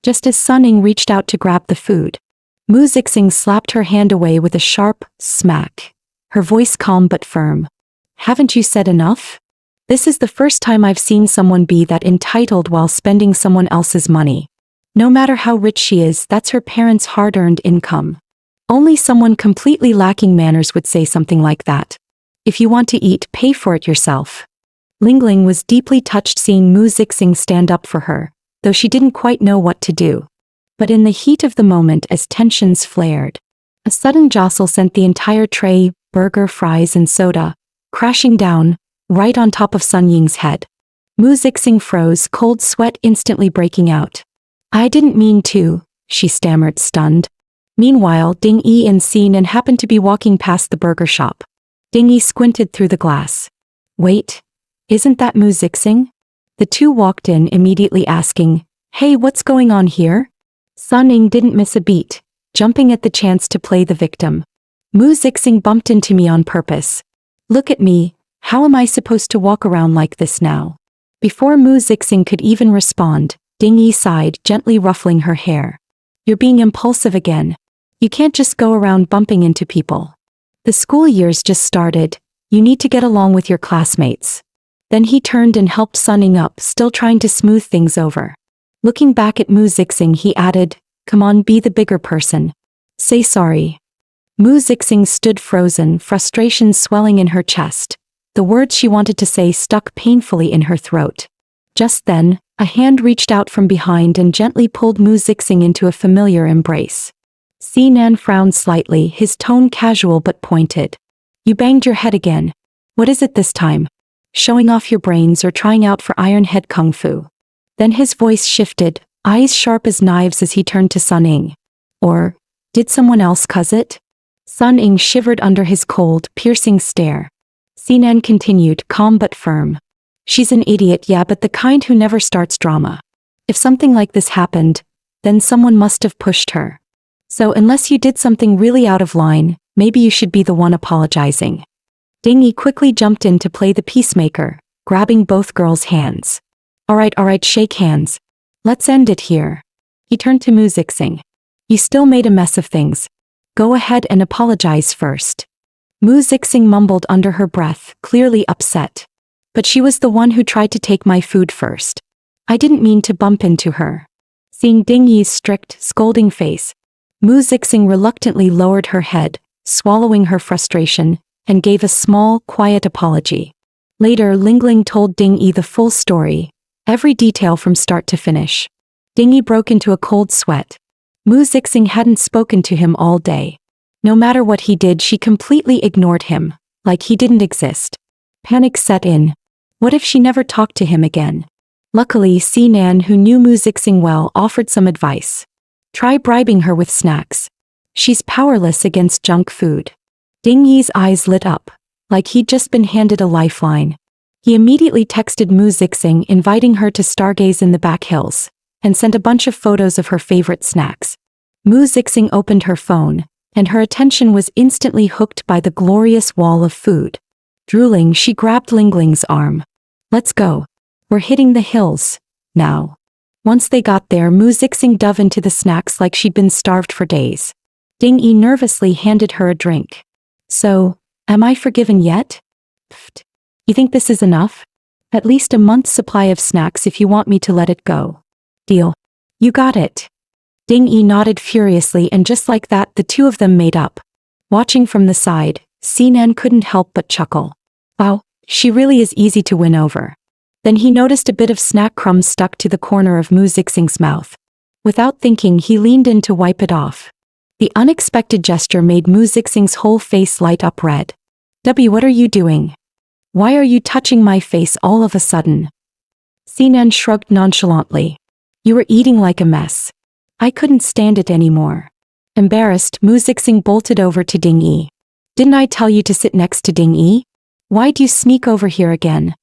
Just as Sun Ying reached out to grab the food, Mu Zixing slapped her hand away with a sharp smack. Her voice calm but firm. "Haven't you said enough? This is the first time I've seen someone be that entitled while spending someone else's money. No matter how rich she is, that's her parents' hard-earned income. Only someone completely lacking manners would say something like that. If you want to eat, pay for it yourself." Lingling was deeply touched seeing Mu Zixing stand up for her, though she didn't quite know what to do. But in the heat of the moment, as tensions flared, a sudden jostle sent the entire tray, burger, fries and soda, crashing down, right on top of Sun Ying's head. Mu Zixing froze, cold sweat instantly breaking out. "I didn't mean to," she stammered, stunned. Meanwhile, Ding Yi and Xinan happened to be walking past the burger shop. Ding Yi squinted through the glass. "Wait, isn't that Mu Zixing?" The two walked in, immediately asking, "Hey, what's going on here?" Sun Ying didn't miss a beat, jumping at the chance to play the victim. "Mu Zixing bumped into me on purpose. Look at me, how am I supposed to walk around like this now?" Before Mu Zixing could even respond, Ding Yi sighed, gently ruffling her hair. "You're being impulsive again. You can't just go around bumping into people. The school year's just started, you need to get along with your classmates." Then he turned and helped Sun Ying up, still trying to smooth things over. Looking back at Mu Zixing, he added, "Come on, be the bigger person. Say sorry." Mu Zixing stood frozen, frustration swelling in her chest. The words she wanted to say stuck painfully in her throat. Just then, a hand reached out from behind and gently pulled Mu Zixing into a familiar embrace. Xinan frowned slightly, his tone casual but pointed. "You banged your head again. What is it this time? Showing off your brains or trying out for Iron Head Kung Fu?" Then his voice shifted, eyes sharp as knives as he turned to Sun Ying. "Or, did someone else cause it?" Sun Ying shivered under his cold, piercing stare. Xinan continued, calm but firm. "She's an idiot, yeah, but the kind who never starts drama. If something like this happened, then someone must have pushed her. So unless you did something really out of line, maybe you should be the one apologizing." Ding Yi quickly jumped in to play the peacemaker, grabbing both girls' hands. All right, shake hands. Let's end it here." He turned to Mu Zixing. "You still made a mess of things. Go ahead and apologize first." Mu Zixing mumbled under her breath, clearly upset. "But she was the one who tried to take my food first. I didn't mean to bump into her." Seeing Ding Yi's strict, scolding face, Mu Zixing reluctantly lowered her head, swallowing her frustration, and gave a small, quiet apology. Later, Lingling told Ding Yi the full story, every detail from start to finish. Ding Yi broke into a cold sweat. Mu Zixing hadn't spoken to him all day. No matter what he did, she completely ignored him, like he didn't exist. Panic set in. What if she never talked to him again? Luckily, Xinan, who knew Mu Zixing well, offered some advice. Try bribing her with snacks. She's powerless against junk food. Ding Yi's eyes lit up, like he'd just been handed a lifeline. He immediately texted Mu Zixing inviting her to stargaze in the back hills, and sent a bunch of photos of her favorite snacks. Mu Zixing opened her phone, and her attention was instantly hooked by the glorious wall of food. Drooling, she grabbed Lingling's arm. Let's go. We're hitting the hills, now. Once they got there, Mu Zixing dove into the snacks like she'd been starved for days. Ding Yi nervously handed her a drink. So, am I forgiven yet? Pfft. You think this is enough? At least a month's supply of snacks if you want me to let it go. Deal. You got it. Ding Yi nodded furiously, and just like that the two of them made up. Watching from the side, Sinan couldn't help but chuckle. Wow, she really is easy to win over. Then he noticed a bit of snack crumbs stuck to the corner of Mu Zixing's mouth. Without thinking, he leaned in to wipe it off. The unexpected gesture made Mu Zixing's whole face light up red. What are you doing? Why are you touching my face all of a sudden? Sinan shrugged nonchalantly. You were eating like a mess. I couldn't stand it anymore. Embarrassed, Mu Zixing bolted over to Ding Yi. Didn't I tell you to sit next to Ding Yi? Why'd you sneak over here again?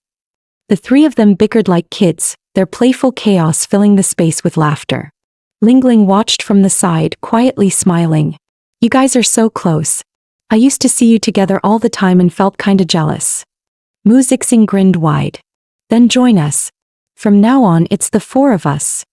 The three of them bickered like kids, their playful chaos filling the space with laughter. Lingling watched from the side, quietly smiling. You guys are so close. I used to see you together all the time and felt kinda jealous. Mu Zixing grinned wide. Then join us. From now on it's the four of us.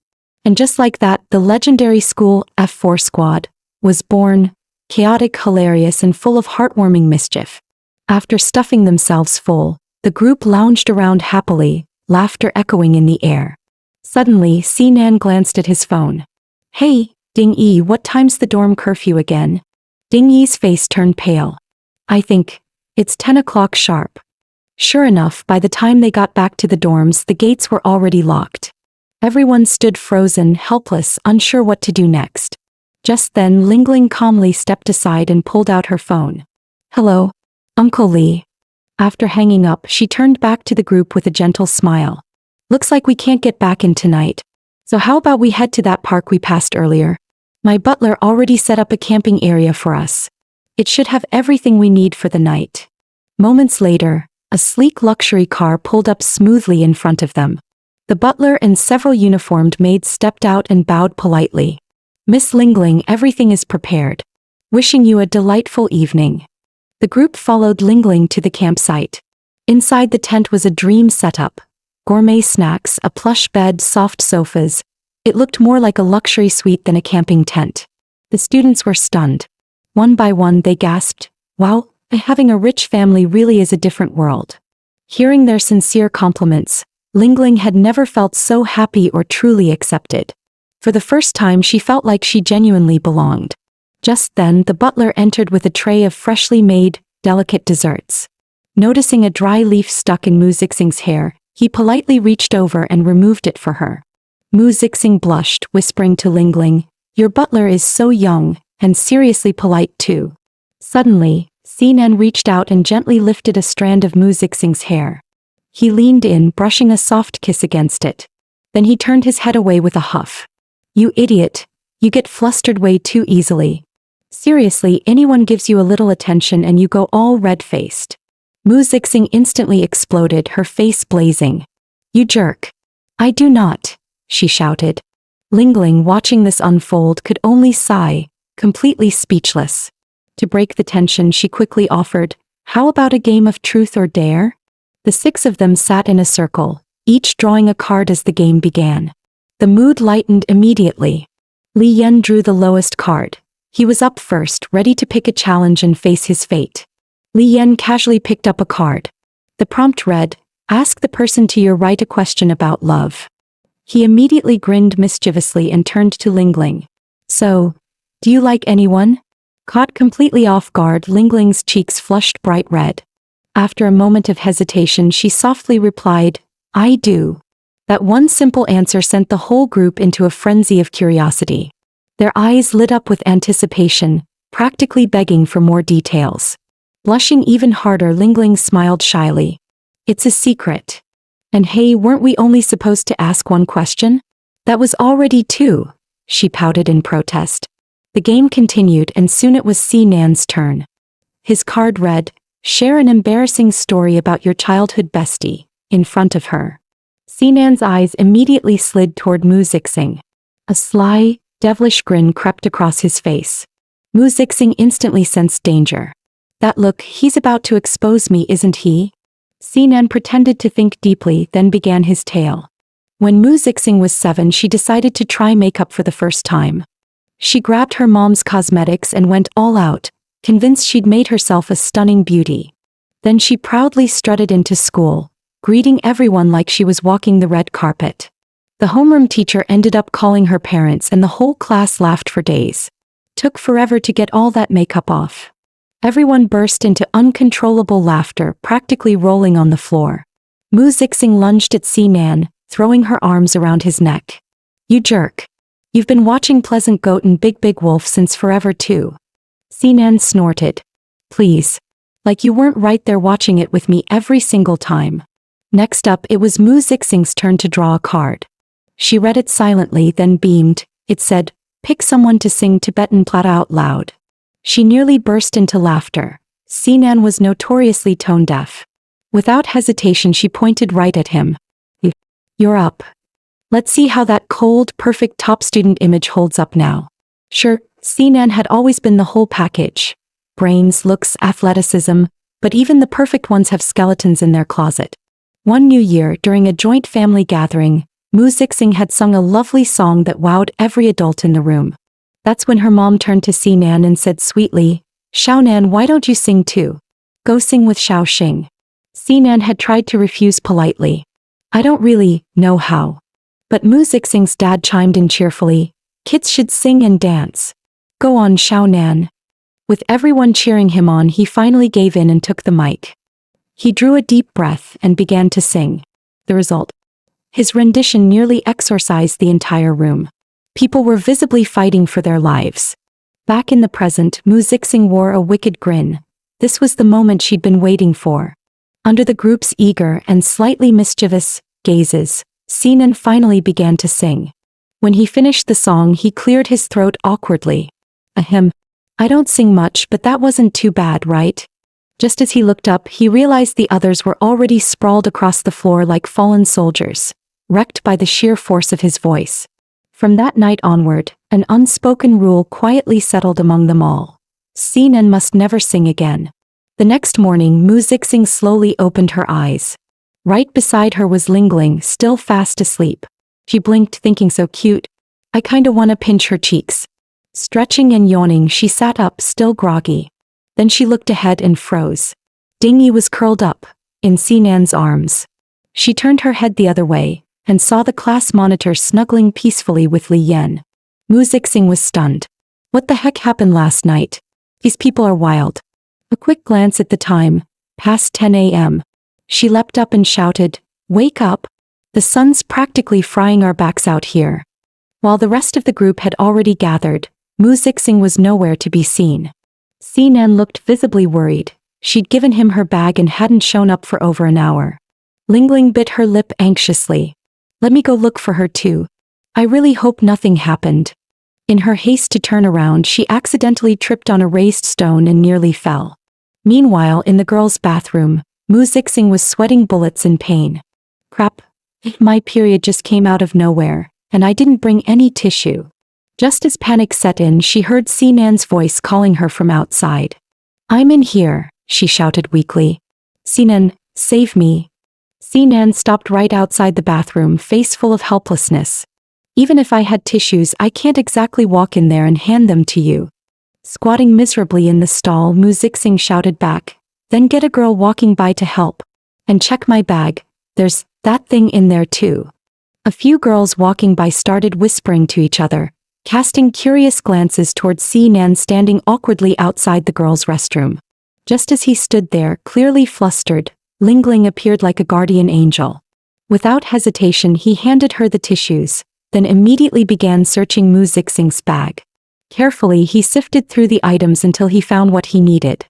And just like that, the legendary school F4 squad was born, chaotic, hilarious, and full of heartwarming mischief. After stuffing themselves full, the group lounged around happily, laughter echoing in the air. Suddenly, Sinan glanced at his phone. Hey, Ding Yi, what time's the dorm curfew again? Ding Yi's face turned pale. I think it's 10 o'clock sharp. Sure enough, by the time they got back to the dorms, the gates were already locked. Everyone stood frozen, helpless, unsure what to do next. Just then, Lingling calmly stepped aside and pulled out her phone. Hello, Uncle Lee. After hanging up, she turned back to the group with a gentle smile. Looks like we can't get back in tonight. So how about we head to that park we passed earlier? My butler already set up a camping area for us. It should have everything we need for the night. Moments later, a sleek luxury car pulled up smoothly in front of them. The butler and several uniformed maids stepped out and bowed politely. Miss Lingling, everything is prepared. Wishing you a delightful evening. The group followed Lingling to the campsite. Inside the tent was a dream setup. Gourmet snacks, a plush bed, soft sofas. It looked more like a luxury suite than a camping tent. The students were stunned. One by one they gasped, wow, having a rich family really is a different world. Hearing their sincere compliments, Lingling had never felt so happy or truly accepted. For the first time she felt like she genuinely belonged. Just then the butler entered with a tray of freshly made, delicate desserts. Noticing a dry leaf stuck in Mu Zixing's hair, he politely reached over and removed it for her. Mu Zixing blushed, whispering to Lingling, your butler is so young, and seriously polite too. Suddenly, Sinan reached out and gently lifted a strand of Mu Zixing's hair. He leaned in, brushing a soft kiss against it. Then he turned his head away with a huff. You idiot, you get flustered way too easily. Seriously, anyone gives you a little attention and you go all red-faced. Mu Zixing instantly exploded, her face blazing. You jerk. I do not, she shouted. Lingling, watching this unfold, could only sigh, completely speechless. To break the tension, she quickly offered, how about a game of truth or dare? The six of them sat in a circle, each drawing a card as the game began. The mood lightened immediately. Li Yan drew the lowest card. He was up first, ready to pick a challenge and face his fate. Li Yan casually picked up a card. The prompt read, ask the person to your right a question about love. He immediately grinned mischievously and turned to Lingling. So, do you like anyone? Caught completely off guard, Lingling's cheeks flushed bright red. After a moment of hesitation, she softly replied, I do. That one simple answer sent the whole group into a frenzy of curiosity. Their eyes lit up with anticipation, practically begging for more details. Blushing even harder, Lingling smiled shyly. It's a secret. And hey, weren't we only supposed to ask one question? That was already two, she pouted in protest. The game continued and soon it was Sinan's turn. His card read, "Share an embarrassing story about your childhood bestie," in front of her. Sinan's eyes immediately slid toward Mu Zixing. A sly, devilish grin crept across his face. Mu Zixing instantly sensed danger. That look, he's about to expose me, isn't he? Sinan pretended to think deeply, then began his tale. When Mu Zixing was 7, she decided to try makeup for the first time. She grabbed her mom's cosmetics and went all out, convinced she'd made herself a stunning beauty. Then she proudly strutted into school, greeting everyone like she was walking the red carpet. The homeroom teacher ended up calling her parents and the whole class laughed for days. Took forever to get all that makeup off. Everyone burst into uncontrollable laughter, practically rolling on the floor. Mu Zixing lunged at Sinan, throwing her arms around his neck. "You jerk. You've been watching Pleasant Goat and Big Big Wolf since forever too." Sinan snorted. "Please. Like you weren't right there watching it with me every single time." Next up, it was Mu Zixing's turn to draw a card. She read it silently, then beamed. It said, "Pick someone to sing Tibetan Plata out loud." She nearly burst into laughter. Sinan was notoriously tone-deaf. Without hesitation, she pointed right at him. "You're up. Let's see how that cold, perfect top student image holds up now." Sure, Sinan had always been the whole package. Brains, looks, athleticism, but even the perfect ones have skeletons in their closet. One New Year, during a joint family gathering, Mu Zixing had sung a lovely song that wowed every adult in the room. That's when her mom turned to Sinan and said sweetly, "Xiaonan, why don't you sing too? Go sing with Xiao Xing." Sinan had tried to refuse politely. "I don't really know how." But Mu Zixing's dad chimed in cheerfully, "Kids should sing and dance. Go on, Xiaonan." With everyone cheering him on, he finally gave in and took the mic. He drew a deep breath and began to sing. The result? His rendition nearly exorcised the entire room. People were visibly fighting for their lives. Back in the present, Mu Zixing wore a wicked grin. This was the moment she'd been waiting for. Under the group's eager and slightly mischievous gazes, Sinan finally began to sing. When he finished the song, he cleared his throat awkwardly. "Ahem. I don't sing much, but that wasn't too bad, right?" Just as he looked up, he realized the others were already sprawled across the floor like fallen soldiers, wrecked by the sheer force of his voice. From that night onward, an unspoken rule quietly settled among them all. Sinan must never sing again. The next morning, Mu Zixing slowly opened her eyes. Right beside her was Lingling, still fast asleep. She blinked, thinking so cute. I kinda wanna pinch her cheeks. Stretching and yawning, she sat up, still groggy. Then she looked ahead and froze. Dingy was curled up, in Sinan's arms. She turned her head the other way, and saw the class monitor snuggling peacefully with Li Yan. Mu Zixing was stunned. What the heck happened last night? These people are wild. A quick glance at the time, past 10 a.m. She leapt up and shouted, "Wake up! The sun's practically frying our backs out here." While the rest of the group had already gathered, Mu Zixing was nowhere to be seen. Sinan looked visibly worried. She'd given him her bag and hadn't shown up for over an hour. Lingling bit her lip anxiously. "Let me go look for her too. I really hope nothing happened." In her haste to turn around, she accidentally tripped on a raised stone and nearly fell. Meanwhile, in the girls' bathroom, Mu Zixing was sweating bullets in pain. "Crap. My period just came out of nowhere, and I didn't bring any tissue." Just as panic set in, she heard Sinan's voice calling her from outside. "I'm in here," she shouted weakly. "Sinan, save me." Sinan stopped right outside the bathroom, face full of helplessness. "Even if I had tissues, I can't exactly walk in there and hand them to you." Squatting miserably in the stall, Mu Zixing shouted back, "Then get a girl walking by to help. And check my bag, there's that thing in there too." A few girls walking by started whispering to each other, casting curious glances towards Sinan standing awkwardly outside the girls' restroom. Just as he stood there, clearly flustered, Lingling appeared like a guardian angel. Without hesitation, he handed her the tissues, then immediately began searching Mu Zixing's bag. Carefully, he sifted through the items until he found what he needed.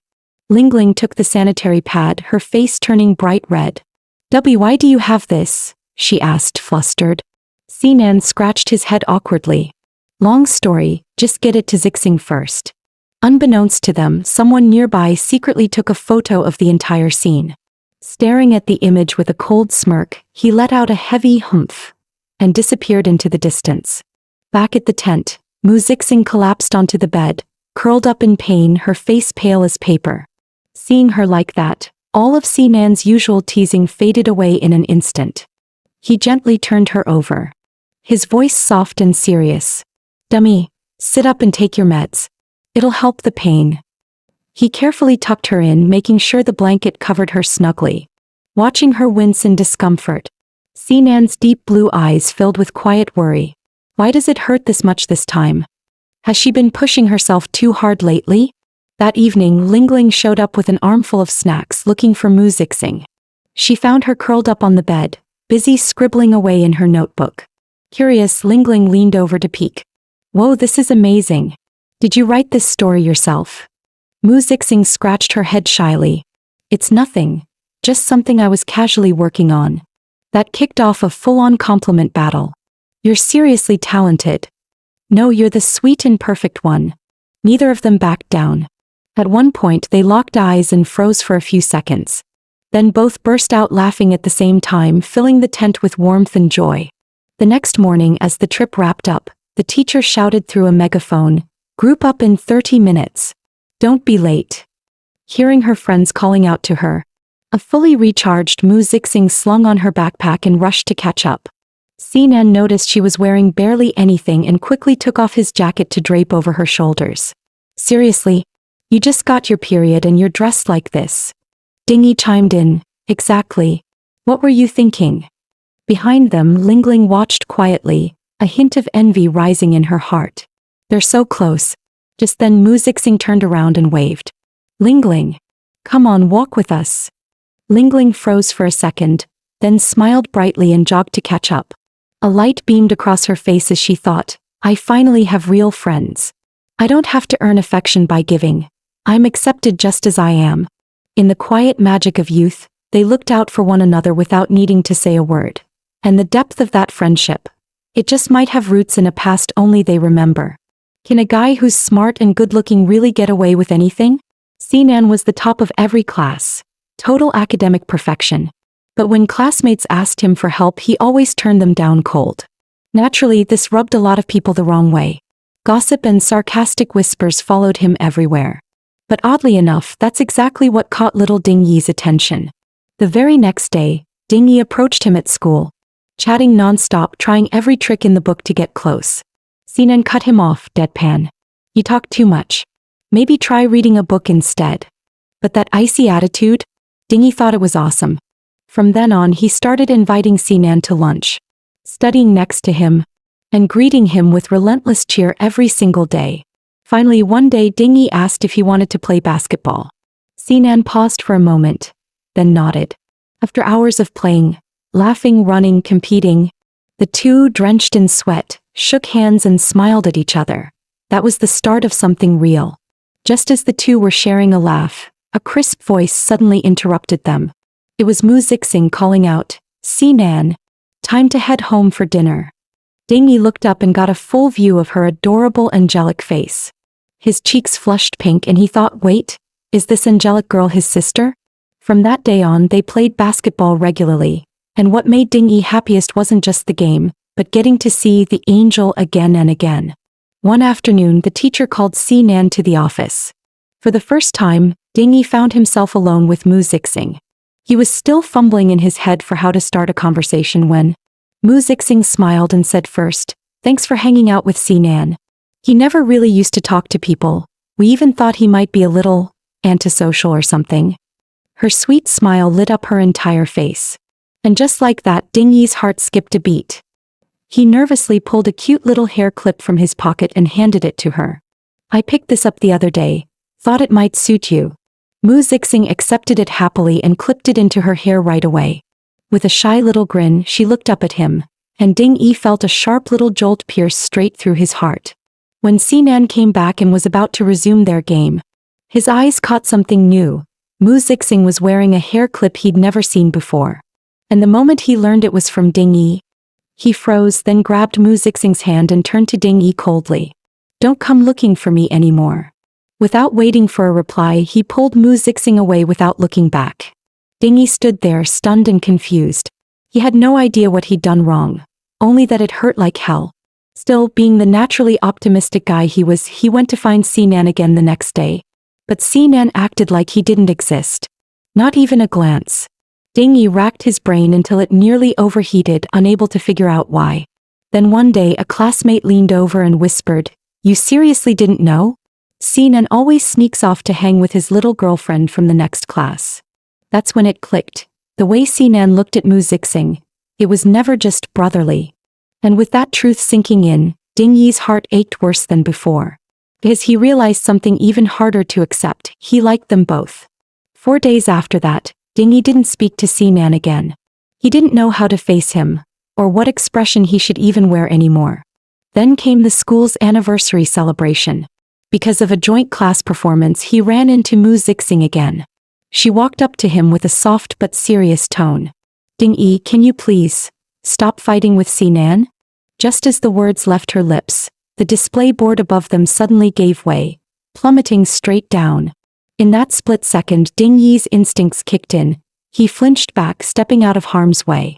Lingling took the sanitary pad, her face turning bright red. "Why do you have this?" she asked, flustered. Sinan scratched his head awkwardly. "Long story, just get it to Zixing first." Unbeknownst to them, someone nearby secretly took a photo of the entire scene. Staring at the image with a cold smirk, he let out a heavy humph and disappeared into the distance. Back at the tent, Mu Zixing collapsed onto the bed, curled up in pain, her face pale as paper. Seeing her like that, all of Sinan's usual teasing faded away in an instant. He gently turned her over. His voice soft and serious. "Dummy, sit up and take your meds. It'll help the pain." He carefully tucked her in, making sure the blanket covered her snugly. Watching her wince in discomfort, Sinan's deep blue eyes filled with quiet worry. Why does it hurt this much this time? Has she been pushing herself too hard lately? That evening, Lingling showed up with an armful of snacks looking for Mu Zixing. She found her curled up on the bed, busy scribbling away in her notebook. Curious, Lingling leaned over to peek. "Whoa, this is amazing. Did you write this story yourself?" Mu Zixing scratched her head shyly. "It's nothing, just something I was casually working on." That kicked off a full-on compliment battle. "You're seriously talented." "No, you're the sweet and perfect one." Neither of them backed down. At one point they locked eyes and froze for a few seconds. Then both burst out laughing at the same time, filling the tent with warmth and joy. The next morning, as the trip wrapped up, the teacher shouted through a megaphone, "Group up in 30 minutes. Don't be late." Hearing her friends calling out to her, a fully recharged Mu Zixing slung on her backpack and rushed to catch up. Sinan noticed she was wearing barely anything and quickly took off his jacket to drape over her shoulders. "Seriously? You just got your period and you're dressed like this?" Dingy chimed in, "Exactly. What were you thinking?" Behind them, Lingling watched quietly, a hint of envy rising in her heart. "They're so close." Just then Mu Zixing turned around and waved. "Lingling, come on, walk with us." Lingling froze for a second, then smiled brightly and jogged to catch up. A light beamed across her face as she thought, "I finally have real friends. I don't have to earn affection by giving. I'm accepted just as I am." In the quiet magic of youth, they looked out for one another without needing to say a word. And the depth of that friendship. It just might have roots in a past only they remember. Can a guy who's smart and good-looking really get away with anything? Sinan was the top of every class. Total academic perfection. But when classmates asked him for help, he always turned them down cold. Naturally, this rubbed a lot of people the wrong way. Gossip and sarcastic whispers followed him everywhere. But oddly enough, that's exactly what caught little Ding Yi's attention. The very next day, Ding Yi approached him at school, chatting nonstop, trying every trick in the book to get close. Sinan cut him off, deadpan. "You talk too much. Maybe try reading a book instead." But that icy attitude? Ding Yi thought it was awesome. From then on, he started inviting Sinan to lunch, studying next to him, and greeting him with relentless cheer every single day. Finally, one day Ding Yi asked if he wanted to play basketball. Sinan paused for a moment, then nodded. After hours of playing, laughing, running, competing, the two, drenched in sweat, shook hands and smiled at each other. That was the start of something real. Just as the two were sharing a laugh, a crisp voice suddenly interrupted them. It was Mu Zixing calling out, "Sinan, time to head home for dinner." Ding Yi looked up and got a full view of her adorable angelic face. His cheeks flushed pink and he thought, wait, is this angelic girl his sister? From that day on, they played basketball regularly, and what made Ding Yi happiest wasn't just the game, but getting to see the angel again and again. One afternoon, the teacher called Sinan to the office. For the first time, Ding Yi found himself alone with Mu Zixing. He was still fumbling in his head for how to start a conversation when Mu Zixing smiled and said first, "Thanks for hanging out with Sinan. He never really used to talk to people. We even thought he might be a little antisocial or something." Her sweet smile lit up her entire face. And just like that, Ding Yi's heart skipped a beat. He nervously pulled a cute little hair clip from his pocket and handed it to her. "I picked this up the other day. Thought it might suit you." Mu Zixing accepted it happily and clipped it into her hair right away. With a shy little grin, she looked up at him, and Ding Yi felt a sharp little jolt pierce straight through his heart. When Sinan came back and was about to resume their game, his eyes caught something new. Mu Zixing was wearing a hair clip he'd never seen before. And the moment he learned it was from Ding Yi, he froze, then grabbed Mu Zixing's hand and turned to Ding Yi coldly. "Don't come looking for me anymore. Without waiting for a reply, he pulled Mu Zixing away without looking back. Dingy stood there, stunned and confused. He had no idea what he'd done wrong, only that it hurt like hell. Still, being the naturally optimistic guy he was, he went to find Sinan again the next day. But Sinan acted like he didn't exist. Not even a glance. Dingy racked his brain until it nearly overheated, unable to figure out why. Then one day a classmate leaned over and whispered, "You seriously didn't know? Sinan always sneaks off to hang with his little girlfriend from the next class." That's when it clicked. The way Sinan looked at Mu Zixing, it was never just brotherly. And with that truth sinking in, Dingyi's heart ached worse than before. Because he realized something even harder to accept: he liked them both. 4 days after that, Dingyi didn't speak to Sinan again. He didn't know how to face him, or what expression he should even wear anymore. Then came the school's anniversary celebration. Because of a joint class performance, he ran into Mu Zixing again. She walked up to him with a soft but serious tone. "Dingyi, can you please stop fighting with Sinan?" Just as the words left her lips, the display board above them suddenly gave way, plummeting straight down. In that split second, Dingyi's instincts kicked in. He flinched back, stepping out of harm's way.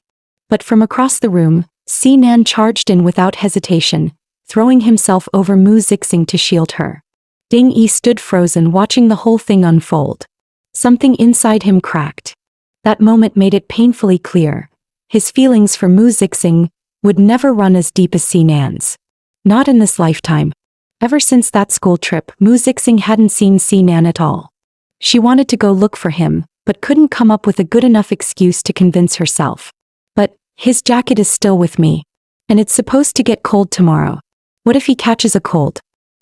But from across the room, Sinan charged in without hesitation, throwing himself over Mu Zixing to shield her. Dingyi stood frozen, watching the whole thing unfold. Something inside him cracked. That moment made it painfully clear. His feelings for Mu Zixing would never run as deep as Sinan's. Not in this lifetime. Ever since that school trip, Mu Zixing hadn't seen Sinan at all. She wanted to go look for him, but couldn't come up with a good enough excuse to convince herself. "But his jacket is still with me. And it's supposed to get cold tomorrow. What if he catches a cold?"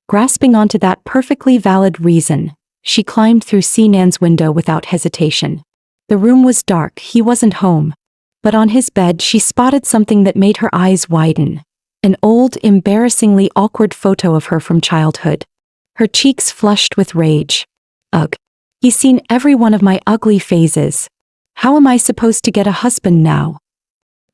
Grasping onto that perfectly valid reason, she climbed through Sinan's window without hesitation. The room was dark, he wasn't home. But on his bed she spotted something that made her eyes widen. An old, embarrassingly awkward photo of her from childhood. Her cheeks flushed with rage. "Ugh. He's seen every one of my ugly phases. How am I supposed to get a husband now?"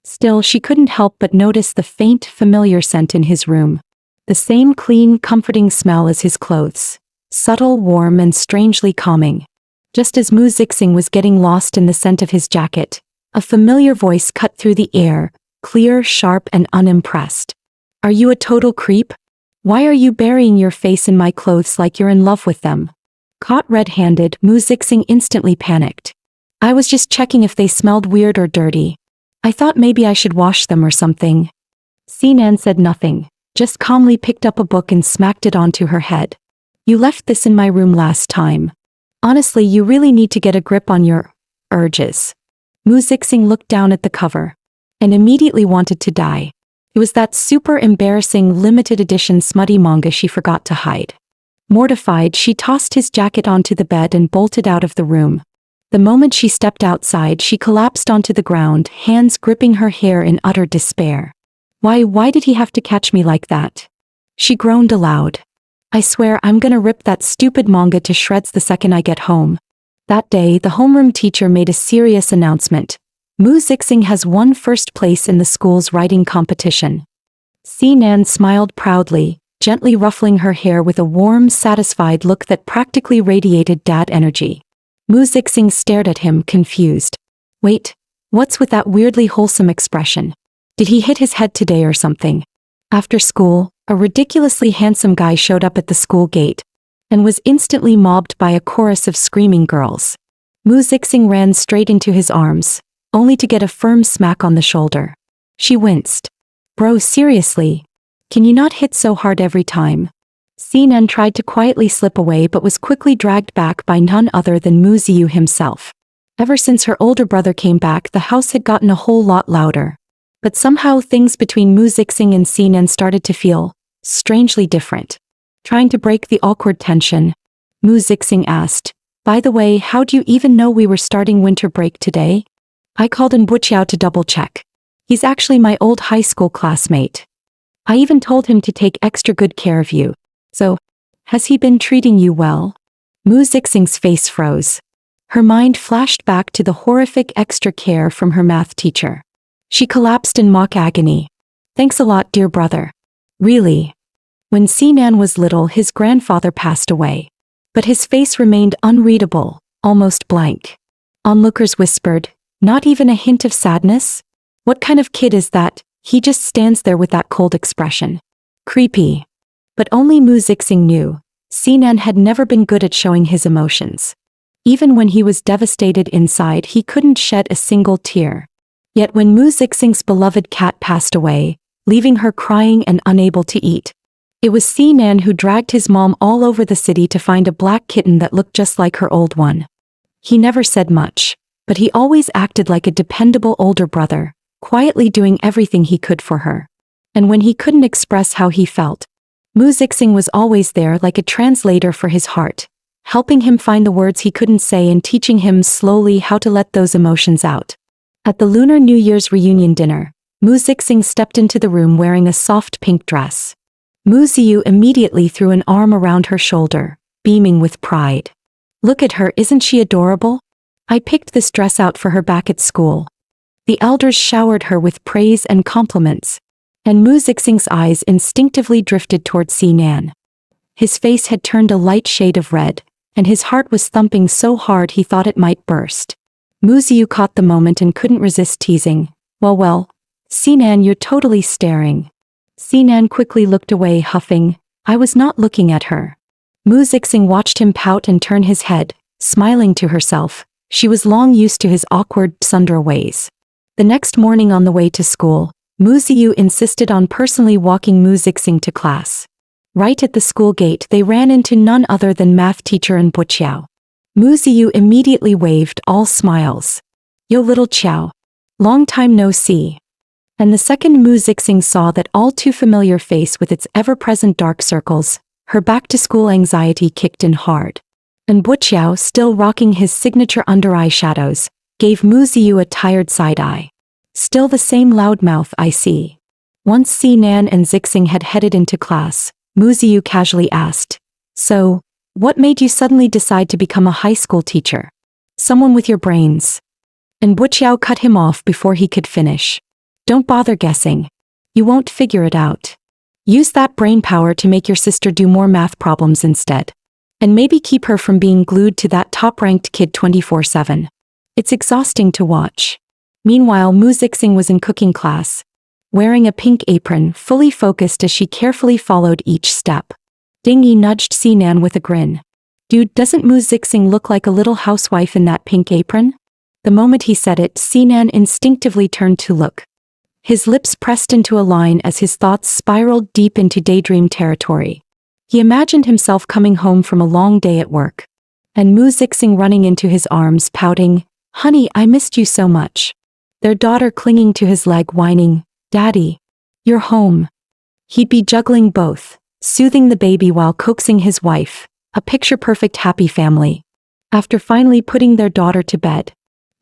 Still, she couldn't help but notice the faint, familiar scent in his room. The same clean, comforting smell as his clothes. Subtle, warm, and strangely calming. Just as Mu Zixing was getting lost in the scent of his jacket, a familiar voice cut through the air, clear, sharp, and unimpressed. "Are you a total creep? Why are you burying your face in my clothes like you're in love with them?" Caught red-handed, Mu Zixing instantly panicked. "I was just checking if they smelled weird or dirty. I thought maybe I should wash them or something." Sinan said nothing, just calmly picked up a book and smacked it onto her head. "You left this in my room last time. Honestly, you really need to get a grip on your urges." Mu Zixing looked down at the cover and immediately wanted to die. It was that super embarrassing limited edition smutty manga she forgot to hide. Mortified, she tossed his jacket onto the bed and bolted out of the room. The moment she stepped outside, she collapsed onto the ground, hands gripping her hair in utter despair. Why did he have to catch me like that?" She groaned aloud. "I swear I'm gonna rip that stupid manga to shreds the second I get home." That day, the homeroom teacher made a serious announcement. Mu Zixing has won first place in the school's writing competition. Sinan smiled proudly, gently ruffling her hair with a warm, satisfied look that practically radiated dad energy. Mu Zixing stared at him, confused. "Wait, what's with that weirdly wholesome expression? Did he hit his head today or something?" After school, a ridiculously handsome guy showed up at the school gate and was instantly mobbed by a chorus of screaming girls. Mu Zixing ran straight into his arms, only to get a firm smack on the shoulder. She winced. "Bro, seriously? Can you not hit so hard every time?" Sinan tried to quietly slip away but was quickly dragged back by none other than Mu Ziyu himself. Ever since her older brother came back, the house had gotten a whole lot louder. But somehow things between Mu Zixing and Sinan started to feel strangely different. Trying to break the awkward tension, Mu Zixing asked, "By the way, how do you even know we were starting winter break today?" "I called in Buqiao to double-check. He's actually my old high school classmate. I even told him to take extra good care of you. So, has he been treating you well?" Mu Zixing's face froze. Her mind flashed back to the horrific extra care from her math teacher. She collapsed in mock agony. "Thanks a lot, dear brother. Really. When Sinan was little, his grandfather passed away. but his face remained unreadable, almost blank. Onlookers whispered, "Not even a hint of sadness? What kind of kid is that? He just stands there with that cold expression. Creepy." But only Mu Zixing knew. Sinan had never been good at showing his emotions. Even when he was devastated inside, he couldn't shed a single tear. Yet when Mu Zixing's beloved cat passed away, leaving her crying and unable to eat, it was Sinan who dragged his mom all over the city to find a black kitten that looked just like her old one. He never said much, but he always acted like a dependable older brother, quietly doing everything he could for her. And when he couldn't express how he felt, Mu Zixing was always there like a translator for his heart, helping him find the words he couldn't say and teaching him slowly how to let those emotions out. At the Lunar New Year's reunion dinner, Mu Zixing stepped into the room wearing a soft pink dress. Mu Ziyu immediately threw an arm around her shoulder, beaming with pride. "Look at her, isn't she adorable? I picked this dress out for her back at school." The elders showered her with praise and compliments, and Mu Zixing's eyes instinctively drifted toward Sinan. His face had turned a light shade of red, and his heart was thumping so hard he thought it might burst. Mu Ziyu caught the moment and couldn't resist teasing, Well, Sinan, you're totally staring." Sinan quickly looked away, huffing, "I was not looking at her." Mu Zixing watched him pout and turn his head, smiling to herself. She was long used to his awkward tsundere ways. The next morning on the way to school, Mu Ziyu insisted on personally walking Mu Zixing to class. Right at the school gate they ran into none other than math teacher and Buqiao. Mu Ziyu immediately waved, all smiles. "Yo, little Qiao. Long time no see." And the second Mu Zixing saw that all too familiar face with its ever-present dark circles, her back-to-school anxiety kicked in hard. And Buqiao, still rocking his signature under-eye shadows, gave Mu Ziyu a tired side-eye. "Still the same loudmouth, I see." Once Sinan and Zixing had headed into class, Mu Ziyu casually asked, "So, what made you suddenly decide to become a high school teacher? Someone with your brains?" And Buqiao cut him off before he could finish. "Don't bother guessing. You won't figure it out. Use that brain power to make your sister do more math problems instead. And maybe keep her from being glued to that top-ranked kid 24/7. It's exhausting to watch." Meanwhile, Mu Zixing was in cooking class, wearing a pink apron, fully focused as she carefully followed each step. Dingy nudged Sinan with a grin. "Dude, doesn't Mu Zixing look like a little housewife in that pink apron?" The moment he said it, Sinan instinctively turned to look. His lips pressed into a line as his thoughts spiraled deep into daydream territory. He imagined himself coming home from a long day at work, and Mu Zixing running into his arms, pouting, "Honey, I missed you so much." Their daughter clinging to his leg, whining, "Daddy, you're home." He'd be juggling both, soothing the baby while coaxing his wife, a picture-perfect happy family. After finally putting their daughter to bed,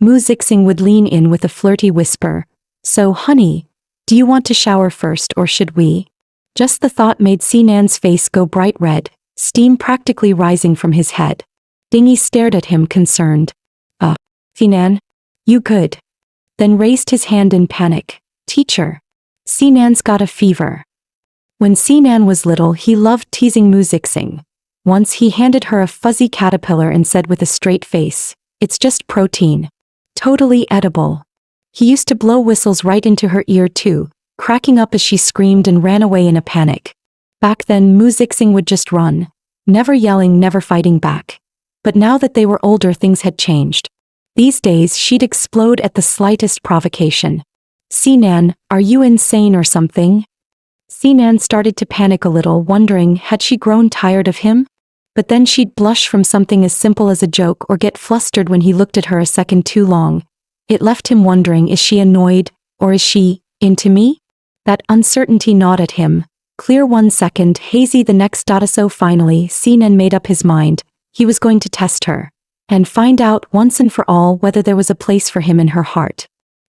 Mu Zixing would lean in with a flirty whisper, "So, honey, do you want to shower first or should we?" Just the thought made Sinan's face go bright red, steam practically rising from his head. Dingy stared at him, concerned. Sinan? You good?" Then raised his hand in panic. "Teacher. Sinan's got a fever." When Sinan was little, he loved teasing Mu Zixing. Once he handed her a fuzzy caterpillar and said with a straight face, "It's just protein. Totally edible." He used to blow whistles right into her ear too, cracking up as she screamed and ran away in a panic. Back then Mu Zixing would just run, never yelling, never fighting back. But now that they were older, things had changed. These days she'd explode at the slightest provocation. "Sinan, are you insane or something?" Sinan started to panic a little, wondering had she grown tired of him? But then she'd blush from something as simple as a joke or get flustered when he looked at her a second too long. It left him wondering, is she annoyed, or is she into me? That uncertainty gnawed at him. Clear one second, hazy the next. So finally, Sinan made up his mind. He was going to test her and find out once and for all whether there was a place for him in her heart.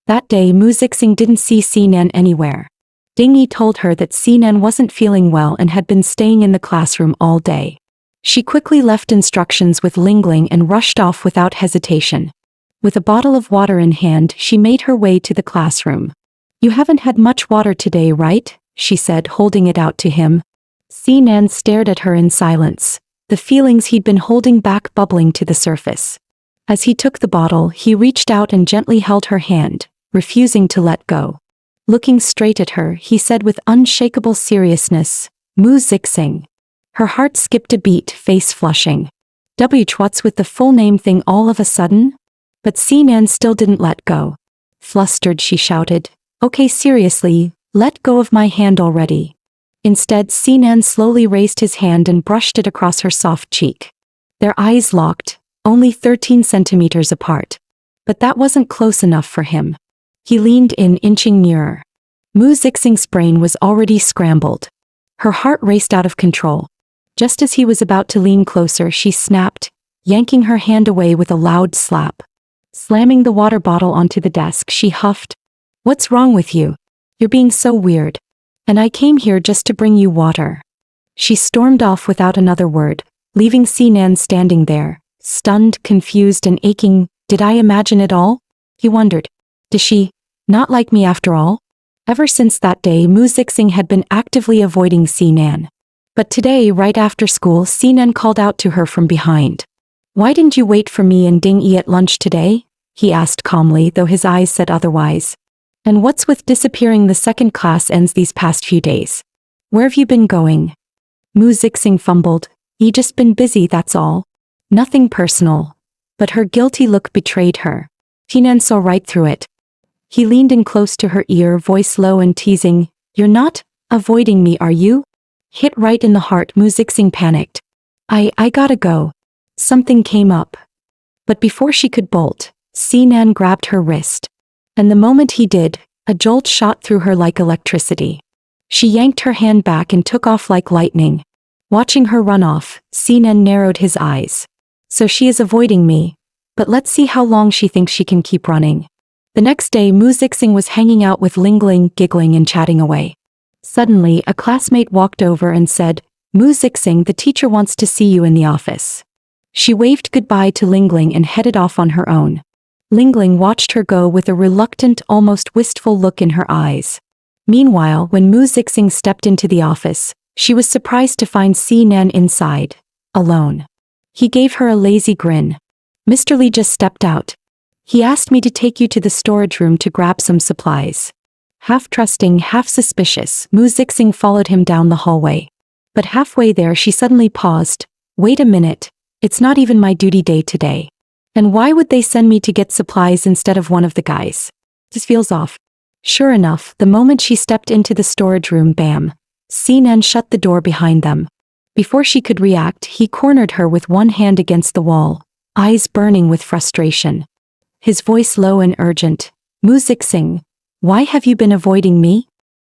That day Mu Zixing didn't see Sinan anywhere. Dingy told her that Sinan wasn't feeling well and had been staying in the classroom all day. She quickly left instructions with Lingling and rushed off without hesitation. With a bottle of water in hand, she made her way to the classroom. "You haven't had much water today, right?" she said, holding it out to him. Sinan stared at her in silence. the feelings he'd been holding back bubbling to the surface. As he took the bottle, he reached out and gently held her hand, refusing to let go. Looking straight at her, he said with unshakable seriousness, "Mu Zixing." Her heart skipped a beat, face flushing. What's with the full name thing all of a sudden? But Sinan still didn't let go. Flustered, she shouted, "Okay, seriously, let go of my hand already." Instead, Sinan slowly raised his hand and brushed it across her soft cheek. Their eyes locked, only 13 centimeters apart. But that wasn't close enough for him. He leaned in, inching nearer. Mu Zixing's brain was already scrambled. Her heart raced out of control. Just as he was about to lean closer, she snapped, yanking her hand away with a loud slap. Slamming the water bottle onto the desk, she huffed, "What's wrong with you? You're being so weird. And I came here just to bring you water." She stormed off without another word, leaving Sinan standing there, stunned, confused, and aching. Did I imagine it all? He wondered. Does she not like me after all? Ever since that day, Mu Zixing had been actively avoiding Sinan. But today, right after school, Sinan called out to her from behind. "Why didn't you wait for me and Ding Yi at lunch today?" he asked calmly, though his eyes said otherwise. "And what's with disappearing the second class ends these past few days? Where have you been going?" Mu Zixing fumbled. "You just been busy, that's all. Nothing personal." But her guilty look betrayed her. Sinan saw right through it. He leaned in close to her ear, voice low and teasing, "You're not avoiding me, are you?" Hit right in the heart, Mu Zixing panicked. I gotta go. Something came up." But before she could bolt, Sinan grabbed her wrist. And the moment he did, a jolt shot through her like electricity. She yanked her hand back and took off like lightning. Watching her run off, Sinan narrowed his eyes. So she is avoiding me. But let's see how long she thinks she can keep running. The next day, Mu Zixing was hanging out with Lingling, giggling and chatting away. Suddenly, a classmate walked over and said, "Mu Zixing, the teacher wants to see you in the office." She waved goodbye to Lingling and headed off on her own. Lingling watched her go with a reluctant, almost wistful look in her eyes. Meanwhile, when Mu Zixing stepped into the office, she was surprised to find Sinan inside, alone. He gave her a lazy grin. "Mr. Lee just stepped out. He asked me to take you to the storage room to grab some supplies." Half trusting, half suspicious, Mu Zixing followed him down the hallway. But halfway there she suddenly paused. "Wait a minute, it's not even my duty day today. And why would they send me to get supplies instead of one of the guys? This feels off." Sure enough, the moment she stepped into the storage room, bam, Sinan shut the door behind them. Before she could react, he cornered her with one hand against the wall, eyes burning with frustration. His voice low and urgent, "Mu Zixing, why have you been avoiding me?"